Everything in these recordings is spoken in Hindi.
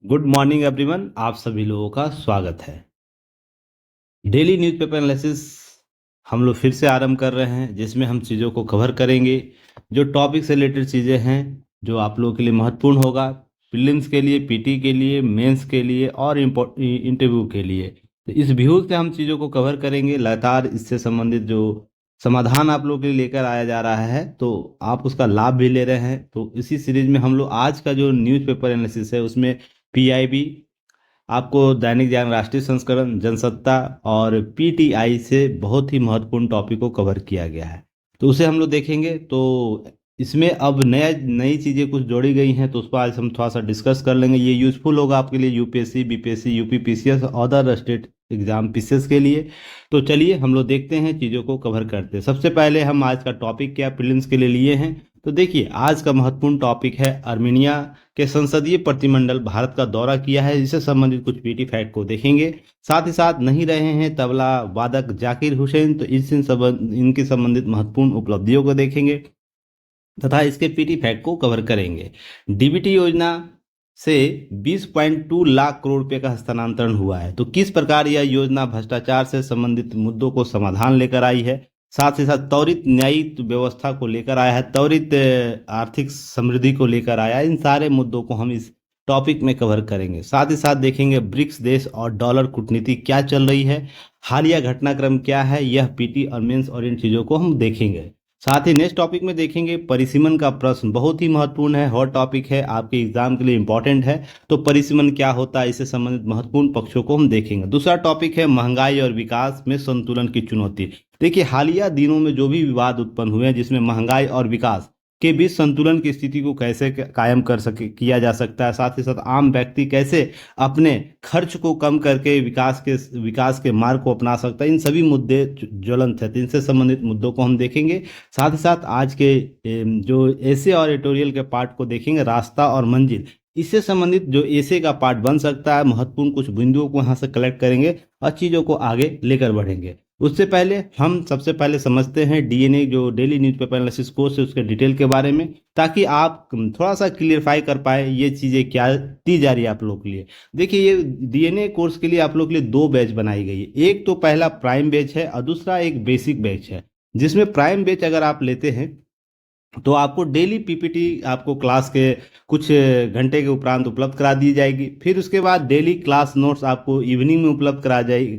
Good morning everyone. आप सभी लोगों का स्वागत है। डेली न्यूज़पेपर एनालिसिस हम लोग फिर से आरंभ कर रहे हैं, जिसमें हम चीज़ों को कवर करेंगे। जो टॉपिक से रिलेटेड चीज़ें हैं जो आप लोगों के लिए महत्वपूर्ण होगा, प्रीलिम्स के लिए, पीटी के लिए, मेंस के लिए और इंटरव्यू के लिए। तो इस व्यू से हम चीज़ों को कवर करेंगे। लगातार इससे संबंधित जो समाधान आप लोगों के लिए लेकर आया जा रहा है, तो आप उसका लाभ भी ले रहे हैं। तो इसी सीरीज में हम लोग आज का जो न्यूज़पेपर एनालिसिस है उसमें पीआईबी, आपको दैनिक जागरण राष्ट्रीय संस्करण, जनसत्ता और पीटीआई से बहुत ही महत्वपूर्ण टॉपिक को कवर किया गया है, तो उसे हम लोग देखेंगे। तो इसमें अब नया नई चीज़ें कुछ जोड़ी गई हैं, तो उस पर आज हम थोड़ा सा डिस्कस कर लेंगे। ये यूज़फुल होगा आपके लिए UPSC, BPSC, UP PCS, other state exam PCS के लिए। तो चलिए हम लोग देखते हैं, चीज़ों को कवर करते हैं। सबसे पहले हम आज का टॉपिक क्या प्रीलिम्स के लिए लिए हैं, तो देखिए आज का महत्वपूर्ण टॉपिक है आर्मेनिया के संसदीय प्रतिनिधिमंडल भारत का दौरा किया है। इससे संबंधित कुछ पीटी फैक्ट को देखेंगे। साथ ही साथ नहीं रहे हैं तबला वादक जाकिर हुसैन, तो इनकी संबंधित महत्वपूर्ण उपलब्धियों को देखेंगे तथा इसके पीटी फैक्ट को कवर करेंगे। डीबीटी योजना से 20.2 लाख करोड़ रुपए का हस्तांतरण हुआ है। तो किस प्रकार यह योजना भ्रष्टाचार से संबंधित मुद्दों को समाधान लेकर आई है, साथ ही साथ त्वरित न्यायिक व्यवस्था को लेकर आया है, त्वरित आर्थिक समृद्धि को लेकर आया है। इन सारे मुद्दों को हम इस टॉपिक में कवर करेंगे। साथ ही साथ देखेंगे ब्रिक्स देश और डॉलर कूटनीति क्या चल रही है, हालिया घटनाक्रम क्या है, यह पीटी और मेंस और इन चीज़ों को हम देखेंगे। साथ ही नेक्स्ट टॉपिक में देखेंगे परिसीमन का प्रश्न, बहुत ही महत्वपूर्ण है, हॉट टॉपिक है, आपके एग्जाम के लिए इंपॉर्टेंट है। तो परिसीमन क्या होता है, इससे संबंधित महत्वपूर्ण पक्षों को हम देखेंगे। दूसरा टॉपिक है महंगाई और विकास में संतुलन की चुनौती। देखिए हालिया दिनों में जो भी विवाद उत्पन्न हुए हैं, जिसमें महंगाई और विकास के बीच संतुलन की स्थिति को कैसे कायम कर सके किया जा सकता है, साथ ही साथ आम व्यक्ति कैसे अपने खर्च को कम करके विकास के मार्ग को अपना सकता है, इन सभी मुद्दे ज्वलंत है। तो इनसे संबंधित मुद्दों को हम देखेंगे। साथ ही साथ आज के जो ऐसे और एडिटोरियल के पार्ट को देखेंगे, रास्ता और मंजिल, इससे संबंधित जो ऐसे का पार्ट बन सकता है, महत्वपूर्ण कुछ बिंदुओं को यहाँ से कलेक्ट करेंगे और चीज़ों को आगे लेकर बढ़ेंगे। उससे पहले हम सबसे पहले समझते हैं डीएनए जो डेली न्यूज़पेपर एनालिसिस कोर्स है उसके डिटेल के बारे में, ताकि आप थोड़ा सा क्लियरफाई कर पाए ये चीज़ें क्या दी जा रही है आप लोग के लिए। देखिए ये डीएनए कोर्स के लिए आप लोग के लिए दो बैच बनाई गई है। एक तो पहला प्राइम बैच है और दूसरा एक बेसिक बैच है। जिसमें प्राइम बैच अगर आप लेते हैं तो आपको डेली पीपीटी आपको क्लास के कुछ घंटे के उपरांत उपलब्ध करा दी जाएगी। फिर उसके बाद डेली क्लास नोट्स आपको इवनिंग में उपलब्ध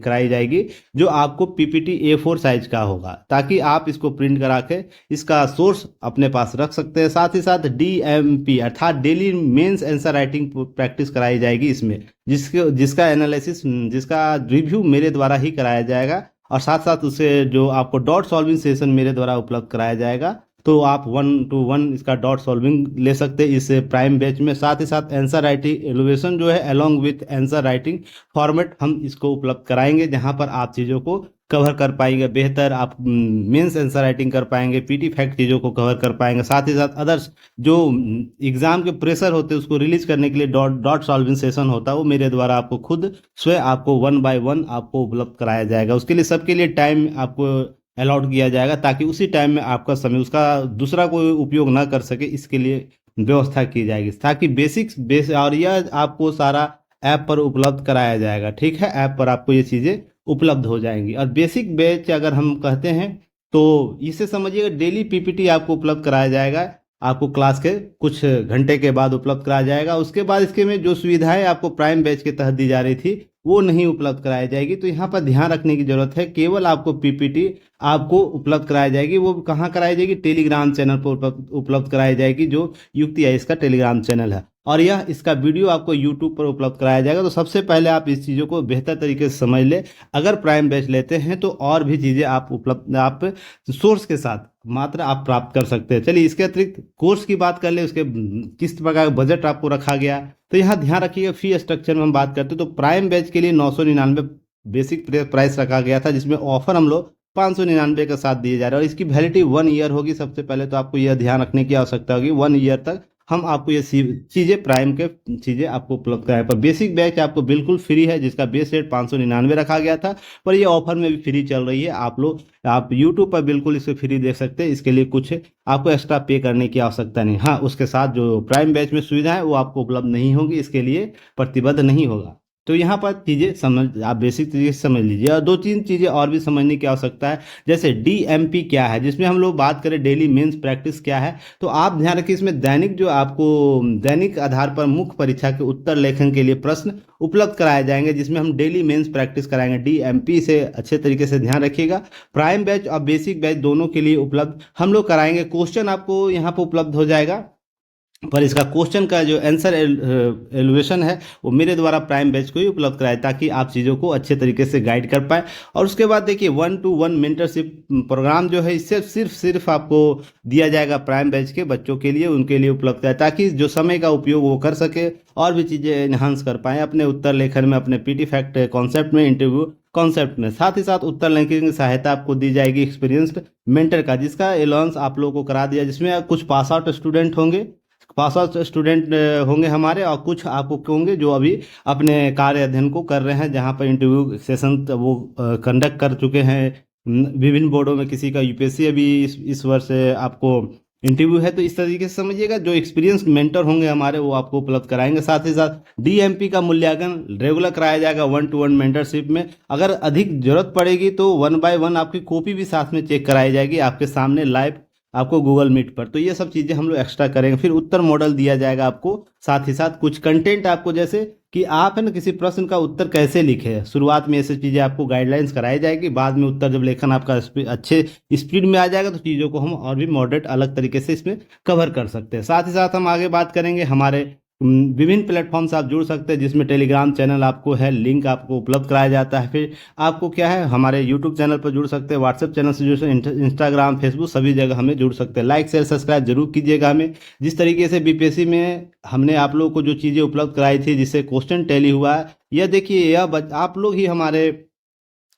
कराई जाएगी, जो आपको पीपीटी A4 साइज का होगा, ताकि आप इसको प्रिंट करा के इसका सोर्स अपने पास रख सकते हैं। साथ ही साथ डीएमपी अर्थात daily mains answer writing practice कराई जाएगी इसमें, जिसका एनालिसिस, जिसका रिव्यू मेरे द्वारा ही कराया जाएगा। और साथ साथ उसे जो आपको डॉट सॉल्विंग सेशन मेरे द्वारा उपलब्ध कराया जाएगा, तो आप 1-to-1 इसका डॉट सॉल्विंग ले सकते हैं इस प्राइम बैच में। साथ ही साथ आंसर राइटिंग एलिवेशन जो है along with answer writing format हम इसको उपलब्ध कराएंगे, जहां पर आप चीज़ों को कवर कर पाएंगे बेहतर। आप मेंस आंसर राइटिंग कर पाएंगे, पीटी फैक्ट चीज़ों को कवर कर पाएंगे। साथ ही साथ अदर्स जो एग्जाम के प्रेशर होते हैं उसको रिलीज करने के लिए डॉट डॉट सॉल्विंग सेशन होता है, वो मेरे द्वारा आपको खुद स्वयं आपको 1 by 1 आपको उपलब्ध कराया जाएगा। उसके लिए सबके लिए टाइम आपको अलाउड किया जाएगा, ताकि उसी टाइम में आपका समय उसका दूसरा कोई उपयोग ना कर सके, इसके लिए व्यवस्था की जाएगी। ताकि बेस और यह आपको सारा ऐप पर उपलब्ध कराया जाएगा। ठीक है, ऐप पर आपको ये चीज़ें उपलब्ध हो जाएंगी। और बेसिक बैच अगर हम कहते हैं तो इसे समझिएगा डेली पीपीटी आपको उपलब्ध कराया जाएगा, आपको क्लास के कुछ घंटे के बाद उपलब्ध कराया जाएगा। उसके बाद इसके में जो सुविधाएं आपको प्राइम बैच के तहत दी जा रही थी वो नहीं उपलब्ध कराई जाएगी। तो यहाँ पर ध्यान रखने की जरूरत है, केवल आपको पीपीटी आपको उपलब्ध कराई जाएगी। वो कहाँ कराई जाएगी, टेलीग्राम चैनल पर उपलब्ध कराई जाएगी, जो युक्ति आई इसका टेलीग्राम चैनल है। और यह इसका वीडियो आपको यूट्यूब पर उपलब्ध कराया जाएगा। तो सबसे पहले आप इस चीज़ों को बेहतर तरीके से समझ ले। अगर प्राइम बैच लेते हैं तो और भी चीज़ें आप सोर्स के साथ मात्र आप प्राप्त कर सकते हैं। चलिए इसके अतिरिक्त कोर्स की बात कर ले, उसके किस प्रकार का बजट आपको रखा गया। तो यहाँ ध्यान रखिएगा, फी स्ट्रक्चर में हम बात करते हैं तो प्राइम बैच के लिए 999 बेसिक प्राइस रखा गया था, जिसमें ऑफर हम लोग 599 के साथ दिए जा रहे हैं। और इसकी वैलिडिटी 1 ईयर होगी। सबसे पहले तो आपको यह ध्यान रखने की आवश्यकता होगी 1 ईयर तक हम आपको ये चीज़ें प्राइम के चीज़ें आपको उपलब्ध कराएं। पर बेसिक बैच आपको बिल्कुल फ्री है, जिसका बेस रेट 599 रखा गया था, पर ये ऑफर में भी फ्री चल रही है। आप यूट्यूब पर बिल्कुल इसे फ्री देख सकते हैं, इसके लिए कुछ आपको एक्स्ट्रा पे करने की आवश्यकता नहीं। हाँ, उसके साथ जो प्राइम बैच में सुविधा है वो आपको उपलब्ध नहीं होगी, इसके लिए प्रतिबद्ध नहीं होगा। तो यहाँ पर चीज़ें समझ, आप बेसिक चीज़ें समझ लीजिए, और दो तीन चीज़ें और भी समझने की आवश्यकता है। जैसे डीएमपी क्या है, जिसमें हम लोग बात करें डेली मेंस प्रैक्टिस क्या है, तो आप ध्यान रखिए इसमें दैनिक जो आपको दैनिक आधार पर मुख्य परीक्षा के उत्तर लेखन के लिए प्रश्न उपलब्ध कराए जाएंगे, जिसमें हम डेली मेंस प्रैक्टिस कराएंगे। डीएमपी से अच्छे तरीके से ध्यान रखिएगा। प्राइम बैच और बेसिक बैच दोनों के लिए उपलब्ध हम लोग कराएंगे। क्वेश्चन आपको यहाँ पर उपलब्ध हो जाएगा, पर इसका क्वेश्चन का जो आंसर एलिवेशन है वो मेरे द्वारा प्राइम बैच को ही उपलब्ध कराए, ताकि आप चीज़ों को अच्छे तरीके से गाइड कर पाए। और उसके बाद देखिए 1-to-1 मेंटरशिप प्रोग्राम जो है, इससे सिर्फ आपको दिया जाएगा प्राइम बैच के बच्चों के लिए, उनके लिए उपलब्ध है, ताकि जो समय का उपयोग वो कर सके और भी चीज़ें एनहांस कर पाएँ अपने उत्तर लेखन में, अपने पीटी फैक्ट कॉन्सेप्ट में, इंटरव्यू कॉन्सेप्ट में। साथ ही साथ उत्तर लेखन की सहायता आपको दी जाएगी एक्सपीरियंस्ड मेंटर का, जिसका अलाउंस आप लोगों को करा दिया, जिसमें कुछ पास आउट स्टूडेंट होंगे, हमारे, और कुछ आपको होंगे जो अभी अपने कार्य अध्ययन को कर रहे हैं, जहां पर इंटरव्यू सेशन वो कंडक्ट कर चुके हैं विभिन्न बोर्डों में। किसी का यूपीएससी अभी इस वर्ष आपको इंटरव्यू है। तो इस तरीके से समझिएगा, जो एक्सपीरियंस मेंटर होंगे हमारे वो आपको उपलब्ध कराएंगे। साथ ही साथ डीएमपी का मूल्यांकन रेगुलर कराया जाएगा 1-to-1 मेंटरशिप में। अगर अधिक जरूरत पड़ेगी तो 1/1 आपकी कॉपी भी साथ में चेक कराई जाएगी आपके सामने लाइव, आपको गूगल मीट पर। तो ये सब चीज़ें हम लोग एक्स्ट्रा करेंगे। फिर उत्तर मॉडल दिया जाएगा आपको, साथ ही साथ कुछ कंटेंट आपको, जैसे कि आप है ना किसी प्रश्न का उत्तर कैसे लिखें, शुरुआत में ये सब चीज़ें आपको गाइडलाइंस कराई जाएगी। बाद में उत्तर जब लेखन आपका अच्छे स्पीड में आ जाएगा तो चीज़ों को हम और भी मॉडरेट अलग तरीके से इसमें कवर कर सकते हैं। साथ ही साथ हम आगे बात करेंगे हमारे विभिन्न प्लेटफॉर्म से आप जुड़ सकते हैं, जिसमें टेलीग्राम चैनल आपको है, लिंक आपको उपलब्ध कराया जाता है। फिर आपको क्या है, हमारे यूट्यूब चैनल पर जुड़ सकते हैं, व्हाट्सएप चैनल से जुड़ सकते हैं, इंस्टाग्राम, फेसबुक, सभी जगह हमें जुड़ सकते हैं। लाइक शेयर सब्सक्राइब जरूर कीजिएगा हमें। जिस तरीके से बीपीएससी में हमने आप लोगों को जो चीज़ें उपलब्ध कराई थी, जिससे क्वेश्चन टैली हुआ है, यह देखिए, यह आप लोग ही हमारे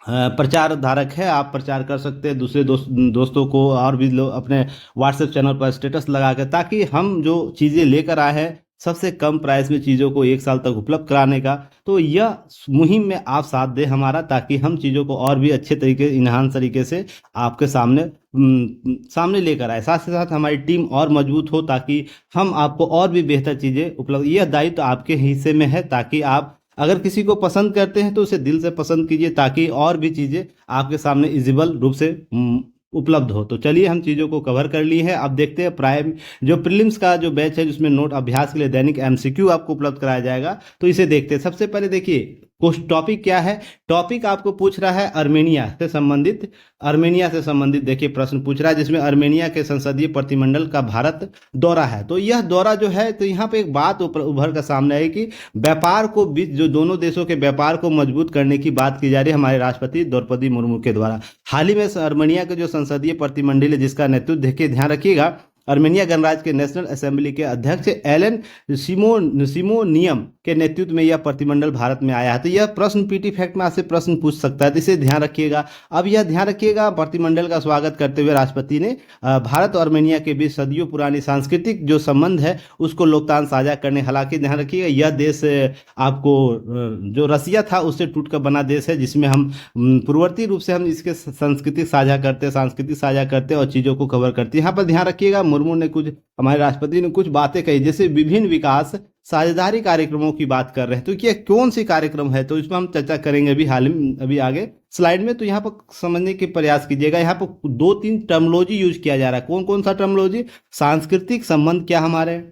प्रचार धारक है। आप प्रचार कर सकते हैं दूसरे दोस्तों को, और भी लोग अपने व्हाट्सएप चैनल पर स्टेटस लगा कर, ताकि हम जो चीज़ें लेकर आए हैं सबसे कम प्राइस में चीज़ों को 1 साल तक उपलब्ध कराने का, तो यह मुहिम में आप साथ दें हमारा, ताकि हम चीज़ों को और भी अच्छे तरीके, इन्हांस तरीके से आपके सामने लेकर आए। साथ ही साथ हमारी टीम और मजबूत हो, ताकि हम आपको और भी बेहतर चीज़ें उपलब्ध, यह दायित्व तो आपके हिस्से में है, ताकि आप अगर किसी को पसंद करते हैं तो उसे दिल से पसंद कीजिए, ताकि और भी चीज़ें आपके सामने इजिबल रूप से उपलब्ध हो। तो चलिए, हम चीज़ों को कवर कर लिए हैं। अब देखते हैं प्राइम जो प्रीलिम्स का जो बैच है, जिसमें नोट अभ्यास के लिए दैनिक एमसीक्यू आपको उपलब्ध कराया जाएगा। तो इसे देखते हैं। सबसे पहले देखिए कुछ टॉपिक क्या है। टॉपिक आपको पूछ रहा है आर्मेनिया से संबंधित देखिए प्रश्न पूछ रहा है, जिसमें आर्मेनिया के संसदीय प्रतिमंडल का भारत दौरा है। तो यह दौरा जो है, तो यहाँ पे एक बात उभर कर सामने आई कि व्यापार को बीच, जो दोनों देशों के व्यापार को मजबूत करने की बात की जा रही है हमारे राष्ट्रपति द्रौपदी मुर्मू के द्वारा। हाल ही में आर्मेनिया के जो संसदीय प्रतिमंडल है, जिसका नेतृत्व देखिए, ध्यान रखिएगा, आर्मेनिया गणराज्य के नेशनल असेंबली के अध्यक्ष एलन सिमोनियम के नेतृत्व में यह प्रतिमंडल भारत में आया है। तो यह प्रश्न पीटी फैक्ट में आपसे प्रश्न पूछ सकता है, तो इसे ध्यान रखिएगा। अब यह ध्यान रखिएगा, प्रतिमंडल का स्वागत करते हुए राष्ट्रपति ने भारत और आर्मेनिया के बीच सदियों पुरानी सांस्कृतिक जो संबंध है उसको लोकतान साझा करने, हालांकि ध्यान रखिएगा यह देश आपको जो रसिया था उससे टूटकर बना देश है, जिसमें हम पूर्ववर्ती रूप से हम इसके सांस्कृतिक साझा करते हैं और चीज़ों को कवर करते हैं। यहाँ पर ध्यान रखिएगा, मुर्मू ने कुछ, हमारे राष्ट्रपति ने कुछ बातें कही, जैसे विभिन्न विकास साझेदारी कार्यक्रमों की बात कर रहे हैं। तो ये कौन सी कार्यक्रम है, तो इसमें हम चर्चा करेंगे अभी आगे स्लाइड में। तो यहाँ पर समझने के प्रयास कीजिएगा। यहाँ पर 2-3 टर्मोलॉजी यूज किया जा रहा है। कौन कौन सा टर्मोलॉजी? सांस्कृतिक संबंध क्या हमारे,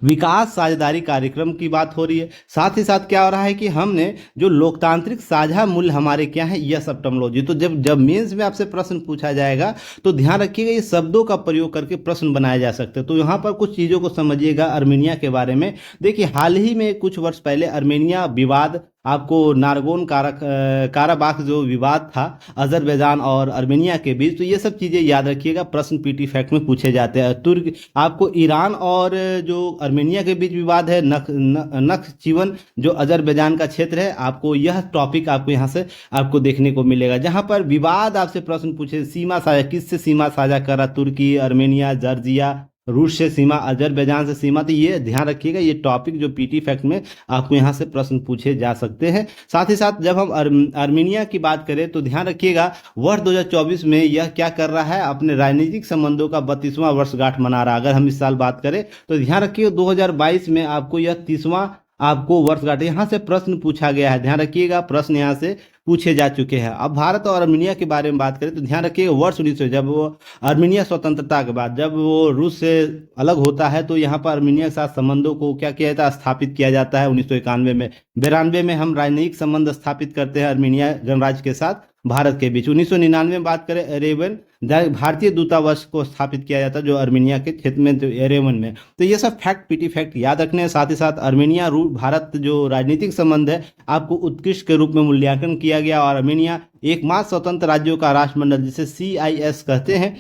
विकास साझेदारी कार्यक्रम की बात हो रही है, साथ ही साथ क्या हो रहा है कि हमने जो लोकतांत्रिक साझा मूल्य हमारे क्या है, यह सब टर्मोलॉजी। तो जब मेंस में आपसे प्रश्न पूछा जाएगा तो ध्यान रखिएगा ये शब्दों का प्रयोग करके प्रश्न बनाए जा सकते हैं। तो यहाँ पर कुछ चीज़ों को समझिएगा आर्मेनिया के बारे में। देखिए, हाल ही में कुछ वर्ष पहले आर्मेनिया विवाद, आपको नारगोन काराबाख जो विवाद था अजरबैजान और आर्मेनिया के बीच, तो ये सब चीज़ें याद रखिएगा, प्रश्न पीटी फैक्ट में पूछे जाते हैं। तुर्क आपको ईरान और जो आर्मेनिया के बीच विवाद है, नखचिवन जो अजरबैजान का क्षेत्र है, आपको यह टॉपिक आपको यहाँ से आपको देखने को मिलेगा, जहाँ पर विवाद आपसे प्रश्न पूछे, सीमा साझा किससे सीमा साझा कर रहा, तुर्की, आर्मेनिया, जॉर्जिया, रूस से सीमा, अजरबैजान से सीमा। तो ये ध्यान रखिएगा, ये टॉपिक जो पीटी फैक्ट में आपको यहाँ से प्रश्न पूछे जा सकते हैं। साथ ही साथ जब हम आर्मीनिया की बात करें तो ध्यान रखिएगा वर्ष 2024 में यह क्या कर रहा है, अपने राजनीतिक संबंधों का 32वां वर्षगांठ मना रहा है। अगर हम इस साल बात करें तो ध्यान रखिएगा 2022 में आपको यह 30वां आपको वर्षगांठ यहाँ से प्रश्न पूछा गया है। ध्यान रखिएगा, प्रश्न यहाँ से पूछे जा चुके हैं। अब भारत और आर्मीनिया के बारे में बात करें तो ध्यान रखिएगा वर्ष 1900, जब वो आर्मीनिया स्वतंत्रता के बाद जब वो रूस से अलग होता है तो यहाँ पर आर्मीनिया के साथ संबंधों को क्या किया जाता है, स्थापित किया जाता है 1991 में। 92 में हम राजनयिक संबंध स्थापित करते हैं आर्मीनिया गणराज्य के साथ भारत के बीच। 1999 में बात करें एरेवन भारतीय दूतावास को स्थापित किया जाता है जो आर्मीनिया के क्षेत्र में, एरेवन में। तो ये सब फैक्ट, पीटी फैक्ट याद रखने हैं। साथ ही साथ आर्मीनिया भारत जो राजनीतिक संबंध है आपको उत्कृष्ट के रूप में मूल्यांकन किया गया, और आर्मीनिया एकमात्र स्वतंत्र राज्यों का राष्ट्रमंडल जिसे CIS कहते हैं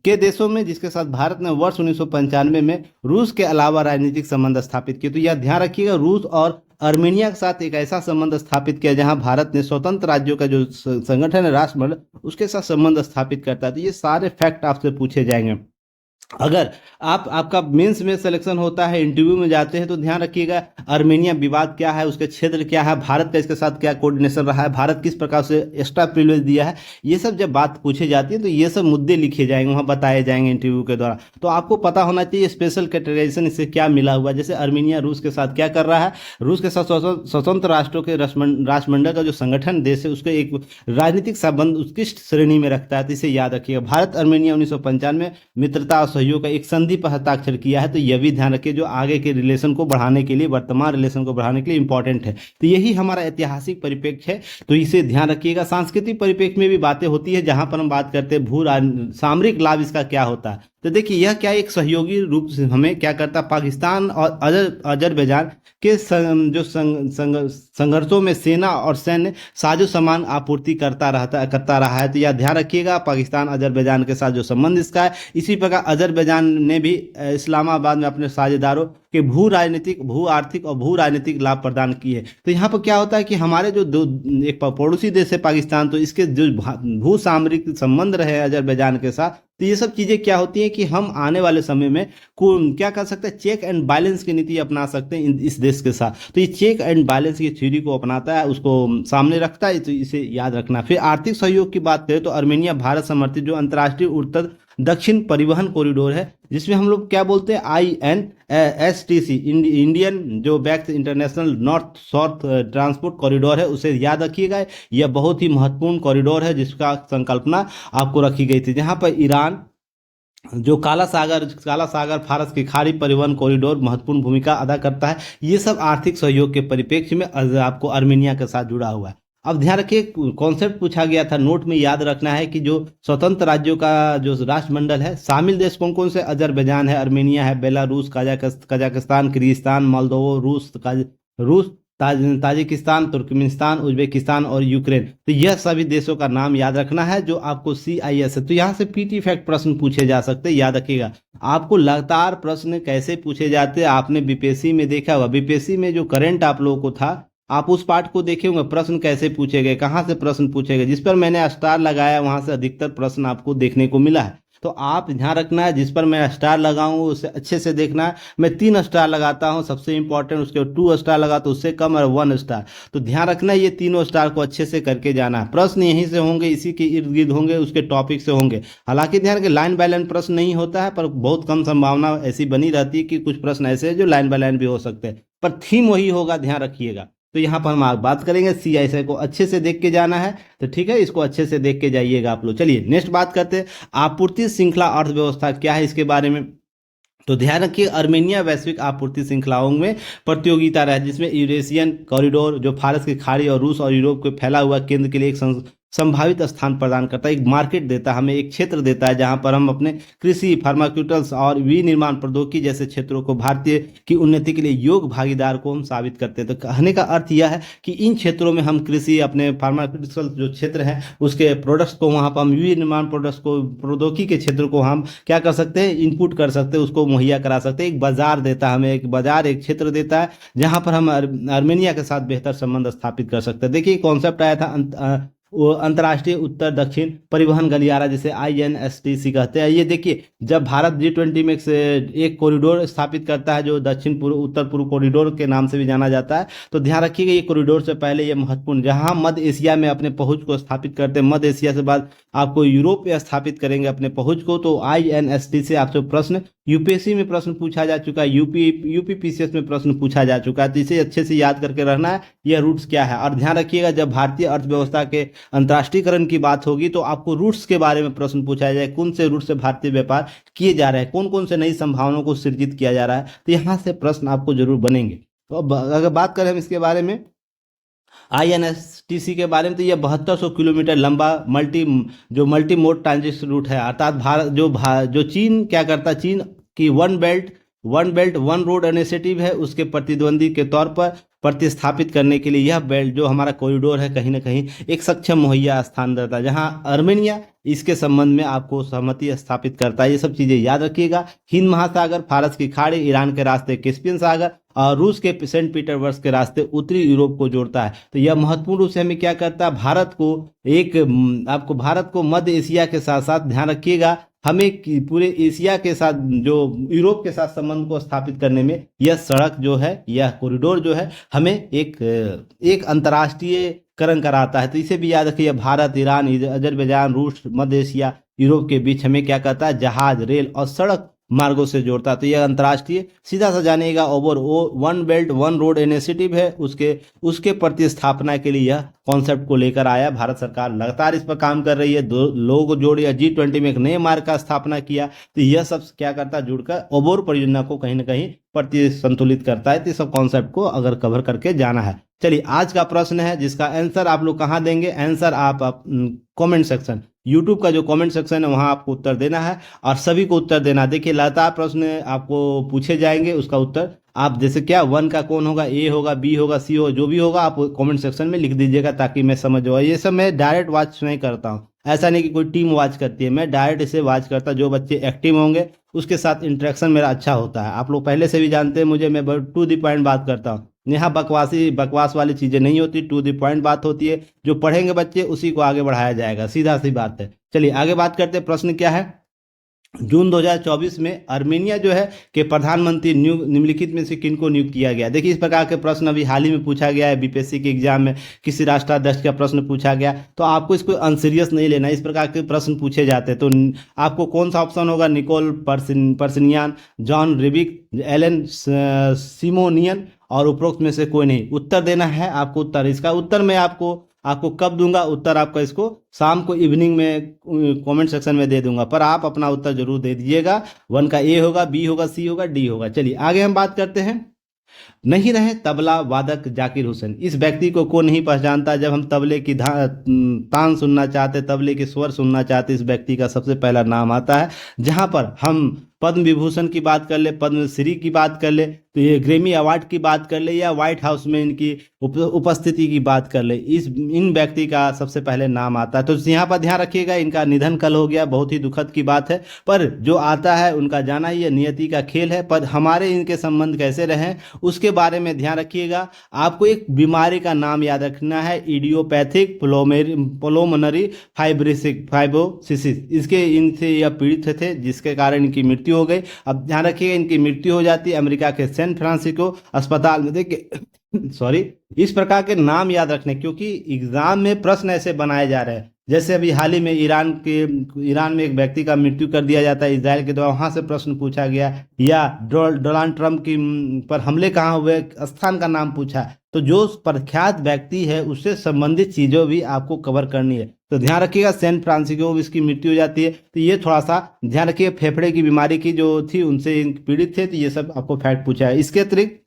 के देशों में जिसके साथ भारत ने वर्ष 1995 में रूस के अलावा राजनीतिक संबंध स्थापित किए। तो यह ध्यान रखिएगा, रूस और आर्मीनिया के साथ एक ऐसा संबंध स्थापित किया जहां भारत ने स्वतंत्र राज्यों का जो संगठन है राष्ट्रमंडल उसके साथ संबंध स्थापित करता है। तो ये सारे फैक्ट आपसे पूछे जाएंगे। अगर आपका मेंस में सिलेक्शन होता है, इंटरव्यू में जाते हैं तो ध्यान रखिएगा आर्मेनिया विवाद क्या है, उसके क्षेत्र क्या है, भारत का इसके साथ क्या कोऑर्डिनेशन रहा है, भारत किस प्रकार से एक्स्ट्रा प्रिविलेज दिया है, ये सब जब बात पूछी जाती है तो ये सब मुद्दे लिखे जाएंगे, वहाँ बताए जाएंगे इंटरव्यू के दौरान। तो आपको पता होना चाहिए स्पेशल कैटेगराइजेशन इससे क्या मिला हुआ है। जैसे आर्मेनिया रूस के साथ क्या कर रहा है, रूस के साथ स्वतंत्र राष्ट्रों के राष्ट्रमंडल का जो संगठन देश है उसके एक राजनीतिक संबंध उत्कृष्ट श्रेणी में रखता है। तो इसे याद रखिएगा। भारत आर्मेनिया 1995 में मित्रता और सहयोग का एक संधि पर हस्ताक्षर किया है। तो यह भी ध्यान रखिए जो आगे के रिलेशन को बढ़ाने के लिए, वर्तमान रिलेशन को बढ़ाने के लिए इंपॉर्टेंट है। तो यही हमारा ऐतिहासिक परिप्रेक्ष्य है, तो इसे ध्यान रखिएगा। सांस्कृतिक परिप्रेक्ष्य में भी बातें होती है जहां पर हम बात करते हैं भू सामरिक लाभ इसका क्या होता है। तो देखिए यह क्या एक सहयोगी रूप से हमें क्या करता है, पाकिस्तान और अजरबैजान के जो संघर्षों में सेना और सैन्य साजो सामान आपूर्ति करता रहा है। तो यह ध्यान रखिएगा पाकिस्तान अजरबैजान के साथ जो संबंध इसका है। इसी प्रकार अजरबैजान ने भी इस्लामाबाद में अपने साझेदारों के भू आर्थिक और भू राजनीतिक लाभ प्रदान किए। तो यहाँ पर क्या होता है कि हमारे जो एक पड़ोसी देश है पाकिस्तान, तो इसके जो भू सामरिक संबंध रहे अजरबैजान के साथ, तो ये सब चीज़ें क्या होती हैं कि हम आने वाले समय में क्या कर सकते हैं, चेक एंड बैलेंस की नीति अपना सकते हैं इस देश के साथ। तो ये चेक एंड बैलेंस की थ्योरी को अपनाता है, उसको सामने रखता है, तो इसे याद रखना। फिर आर्थिक सहयोग की बात करें तो आर्मेनिया भारत समर्थित जो अंतर्राष्ट्रीय उत्तर दक्षिण परिवहन कॉरिडोर है, जिसमें हम लोग क्या बोलते हैं INSTC, इंडियन जो बैक्स international north south transport corridor है, उसे याद रखिएगा। यह बहुत ही महत्वपूर्ण कॉरिडोर है जिसका संकल्पना आपको रखी गई थी, जहां पर ईरान जो काला सागर फारस की खाड़ी परिवहन कॉरिडोर महत्वपूर्ण भूमिका अदा करता है। ये सब आर्थिक सहयोग के परिप्रेक्ष्य में आपको आर्मेनिया के साथ जुड़ा हुआ है। अब ध्यान रखिए कॉन्सेप्ट पूछा गया था, नोट में याद रखना है कि जो स्वतंत्र राज्यों का जो राष्ट्रमंडल है, शामिल देश कौन कौन से, अजरबैजान है, आर्मेनिया है, बेलारूस, कजाकिस्तान, किर्गिस्तान, मोल्दोवा, रूस, ताजिकिस्तान, तुर्कमेनिस्तान, उज्बेकिस्तान और यूक्रेन। तो यह सभी देशों का नाम याद रखना है जो आपको CIS है। तो यहाँ से पीटी फैक्ट प्रश्न पूछे जा सकते हैं, याद रखिएगा। आपको लगातार प्रश्न कैसे पूछे जाते हैं आपने बीपीएससी में देखा होगा। बीपीएससी में जो करंट आप लोगों को था, आप उस पार्ट को देखे होंगे, प्रश्न कैसे पूछे गए, कहाँ से प्रश्न पूछे गए, जिस पर मैंने स्टार लगाया वहां से अधिकतर प्रश्न आपको देखने को मिला है। तो आप ध्यान रखना है, जिस पर मैं स्टार लगाऊं उसे अच्छे से देखना है। मैं 3 स्टार लगाता हूं सबसे इंपॉर्टेंट, उसके 2 स्टार लगाता हूं उससे कम, और 1 स्टार। तो ध्यान रखना है ये तीनों स्टार को अच्छे से करके जाना है। प्रश्न यहीं से होंगे, इसी के इर्द गिर्द होंगे, उसके टॉपिक से होंगे। हालांकि ध्यान के लाइन बाय लाइन प्रश्न नहीं होता है, पर बहुत कम संभावना ऐसी बनी रहती है कि कुछ प्रश्न ऐसे हैं जो लाइन बाय लाइन भी हो सकते हैं, पर थीम वही होगा, ध्यान रखिएगा। तो यहाँ पर हम बात करेंगे CIS को अच्छे से देख के जाना है, तो ठीक है, इसको अच्छे से देख के जाइएगा आप लोग। चलिए नेक्स्ट बात करते हैं, आपूर्ति श्रृंखला अर्थव्यवस्था क्या है, इसके बारे में। तो ध्यान रखिए आर्मेनिया वैश्विक आपूर्ति श्रृंखलाओं में प्रतियोगिता रहा, जिसमें यूरेशियन कॉरिडोर जो फारस की खाड़ी और रूस और यूरोप को फैला हुआ केंद्र के लिए एक संभावित स्थान प्रदान करता है, एक मार्केट देता है, हमें एक क्षेत्र देता है जहां पर हम अपने कृषि, फार्मास्यूटिकल्स और विनिर्माण प्रौद्योगिकी जैसे क्षेत्रों को भारतीय की उन्नति के लिए योग्य भागीदार को हम साबित करते हैं। तो कहने का अर्थ यह है कि इन क्षेत्रों में हम कृषि, अपने फार्मास्यूटिकल जो क्षेत्र है उसके प्रोडक्ट्स को, वहां पर हम विनिर्माण प्रोडक्ट्स को, प्रौद्योगिकी के क्षेत्र को हम क्या कर सकते हैं, इनपुट कर सकते हैं, उसको मुहैया करा सकते हैं। एक बाजार देता है हमें, एक बाजार, एक क्षेत्र देता है जहां पर हम आर्मेनिया के साथ बेहतर संबंध स्थापित कर सकते हैं। देखिए कॉन्सेप्ट आया था वो अंतर्राष्ट्रीय उत्तर दक्षिण परिवहन गलियारा, जिसे INSTC कहते हैं। ये देखिए, जब भारत G20 में एक कॉरिडोर स्थापित करता है जो दक्षिण पूर्व उत्तर पूर्व कॉरिडोर के नाम से भी जाना जाता है, तो ध्यान रखिएगा ये कॉरिडोर से पहले ये महत्वपूर्ण, जहां मध्य एशिया में अपने पहुंच को स्थापित करते हैं, मध्य एशिया से बाद आपको यूरोप में स्थापित करेंगे अपने पहुंच को, तो INSTC से आपसे प्रश्न यूपीएससी में प्रश्न पूछा जा चुका है, यूपीपीसीएस में प्रश्न पूछा जा चुका है, तो इसे अच्छे से याद करके रहना है यह रूट्स क्या है। और ध्यान रखिएगा, जब भारतीय अर्थव्यवस्था के अंतर्राष्ट्रीयकरण की बात होगी तो आपको रूट्स के बारे में प्रश्न पूछा जाए, कौन से रूट से भारतीय व्यापार किए जा रहे हैं, कौन कौन से नई संभावनाओं को सृजित किया जा रहा है, तो यहाँ से प्रश्न आपको जरूर बनेंगे। तो अब अगर बात करें हम इसके बारे में INSTC के बारे में, तो यह 7200 किलोमीटर लंबा मल्टी मोड ट्रांजिट रूट है। अर्थात जो चीन क्या करता है, चीन की one belt one road initiative है, उसके प्रतिद्वंदी के तौर पर प्रतिस्थापित करने के लिए यह बेल्ट जो हमारा कॉरिडोर है, कहीं ना कहीं एक सक्षम मुहैया स्थान देता है, जहां अर्मेनिया इसके संबंध में आपको सहमति स्थापित करता है। ये सब चीजें याद रखिएगा। हिंद महासागर, फारस की खाड़ी, ईरान के रास्ते कैस्पियन सागर और रूस के सेंट पीटर्सबर्ग के रास्ते उत्तरी यूरोप को जोड़ता है। तो यह महत्वपूर्ण रूप से हमें क्या करता है, भारत को मध्य एशिया के साथ साथ ध्यान रखिएगा, हमें पूरे एशिया के साथ जो यूरोप के साथ संबंध को स्थापित करने में यह सड़क जो है, यह कॉरिडोर जो है, हमें एक अंतर्राष्ट्रीयकरण कराता है। तो इसे भी याद रखिए, भारत, ईरान, अजरबैजान, रूस, मध्य एशिया, यूरोप के बीच हमें क्या करता है, जहाज, रेल और सड़क मार्गों से जोड़ता है। तो यह अंतर्राष्ट्रीय सीधा सा जानेगा over one belt one road initiative है, उसके प्रतिस्थापना के लिए यह कॉन्सेप्ट को लेकर आया। भारत सरकार लगातार इस पर काम कर रही है, दो लोग जोड़े, G20 में एक नए मार्ग का स्थापना किया। तो यह सब क्या करता है, जुड़कर ओबोर परियोजना को कहीं ना कहीं प्रति संतुलित करता है। तो इस सब कॉन्सेप्ट को अगर कवर करके जाना है। चलिए, आज का प्रश्न है जिसका आंसर आप लोग कहाँ देंगे, आंसर आप कमेंट सेक्शन, यूट्यूब का जो कमेंट सेक्शन है वहां आपको उत्तर देना है और सभी को उत्तर देना। देखिए, लगातार प्रश्न आपको पूछे जाएंगे, उसका उत्तर आप जैसे क्या 1 का कौन होगा, A होगा, B होगा, C होगा, जो भी होगा आप कमेंट सेक्शन में लिख दीजिएगा ताकि मैं समझ जाऊँ। ये सब मैं डायरेक्ट वॉच नहीं करता हूँ, ऐसा नहीं कि कोई टीम वॉच करती है, मैं डायरेक्ट इसे वॉच करता। जो बच्चे एक्टिव होंगे उसके साथ इंटरेक्शन मेरा अच्छा होता है। आप लोग पहले से भी जानते हैं मुझे, मैं टू द पॉइंट बात करता हूँ। यहाँ बकवास वाली चीजें नहीं होती, टू द पॉइंट बात होती है। जो पढ़ेंगे बच्चे उसी को आगे बढ़ाया जाएगा, सीधा सी बात है। चलिए आगे बात करते हैं। प्रश्न क्या है, जून 2024 में अर्मेनिया जो है कि प्रधानमंत्री निम्नलिखित में से किनको नियुक्त किया गया। देखिए, इस प्रकार के प्रश्न अभी हाल ही में पूछा गया है, बीपीएससी के एग्जाम में किसी राष्ट्राध्यक्ष का प्रश्न पूछा गया, तो आपको इसको अनसीरियस नहीं लेना। इस प्रकार के प्रश्न पूछे जाते हैं तो आपको कौन सा ऑप्शन होगा, निकोल पर्सिनियान, जॉन रिबिक, एलन सिमोनियन और उपरोक्त में से कोई नहीं। उत्तर देना है आपको। उत्तर, इसका उत्तर मैं आपको कब दूंगा, उत्तर आपका इसको शाम को इवनिंग में कमेंट सेक्शन में दे दूंगा, पर आप अपना उत्तर जरूर दे दीजिएगा। 1 का A होगा, B होगा, C होगा, D होगा। चलिए आगे हम बात करते हैं। नहीं रहे तबला वादक जाकिर हुसैन। इस व्यक्ति को कौन नहीं पहचानता। जब हम तबले की तान सुनना चाहते, तबले के स्वर सुनना चाहते, इस व्यक्ति का सबसे पहला नाम आता है। जहां पर हम पद्म विभूषण की बात कर ले, पद्मश्री की बात कर ले, तो ये ग्रेमी अवार्ड की बात कर ले, या व्हाइट हाउस में इनकी उपस्थिति की बात कर ले, इन व्यक्ति का सबसे पहले नाम आता है। तो यहाँ पर ध्यान रखिएगा, इनका निधन कल हो गया, बहुत ही दुखद की बात है, पर जो आता है उनका जाना ही नियति का खेल है। पर हमारे इनके संबंध कैसे रहे उसके बारे में ध्यान रखिएगा। आपको एक बीमारी का नाम याद रखना है, इडियोपैथिक पुलोमोनरी फाइब्रोसिस। इनसे यह पीड़ित थे, जिसके कारण इनकी मृत्यु हो गई। अब ध्यान रखिएगा, इनकी मृत्यु हो जाती है अमेरिका के सैन फ्रांसिस्को अस्पताल में। देखिए सॉरी, इस प्रकार के नाम याद रखने, क्योंकि एग्जाम में प्रश्न ऐसे बनाए जा रहे हैं। जैसे अभी हाल ही में ईरान में एक व्यक्ति का मृत्यु कर दिया जाता है इजराइल के द्वारा, वहां से प्रश्न पूछा गया, या डोनाल्ड ट्रंप की पर हमले कहाँ हुए, स्थान का नाम पूछा। तो जो प्रख्यात व्यक्ति है उससे संबंधित चीजों भी आपको कवर करनी है। तो ध्यान रखिएगा, सैन फ्रांसिस्को में इसकी मृत्यु हो जाती है। तो ये थोड़ा सा ध्यान रखिए, फेफड़े की बीमारी की जो थी उनसे पीड़ित थे। तो ये सब आपको फैक्ट पूछा है। इसके अतिरिक्त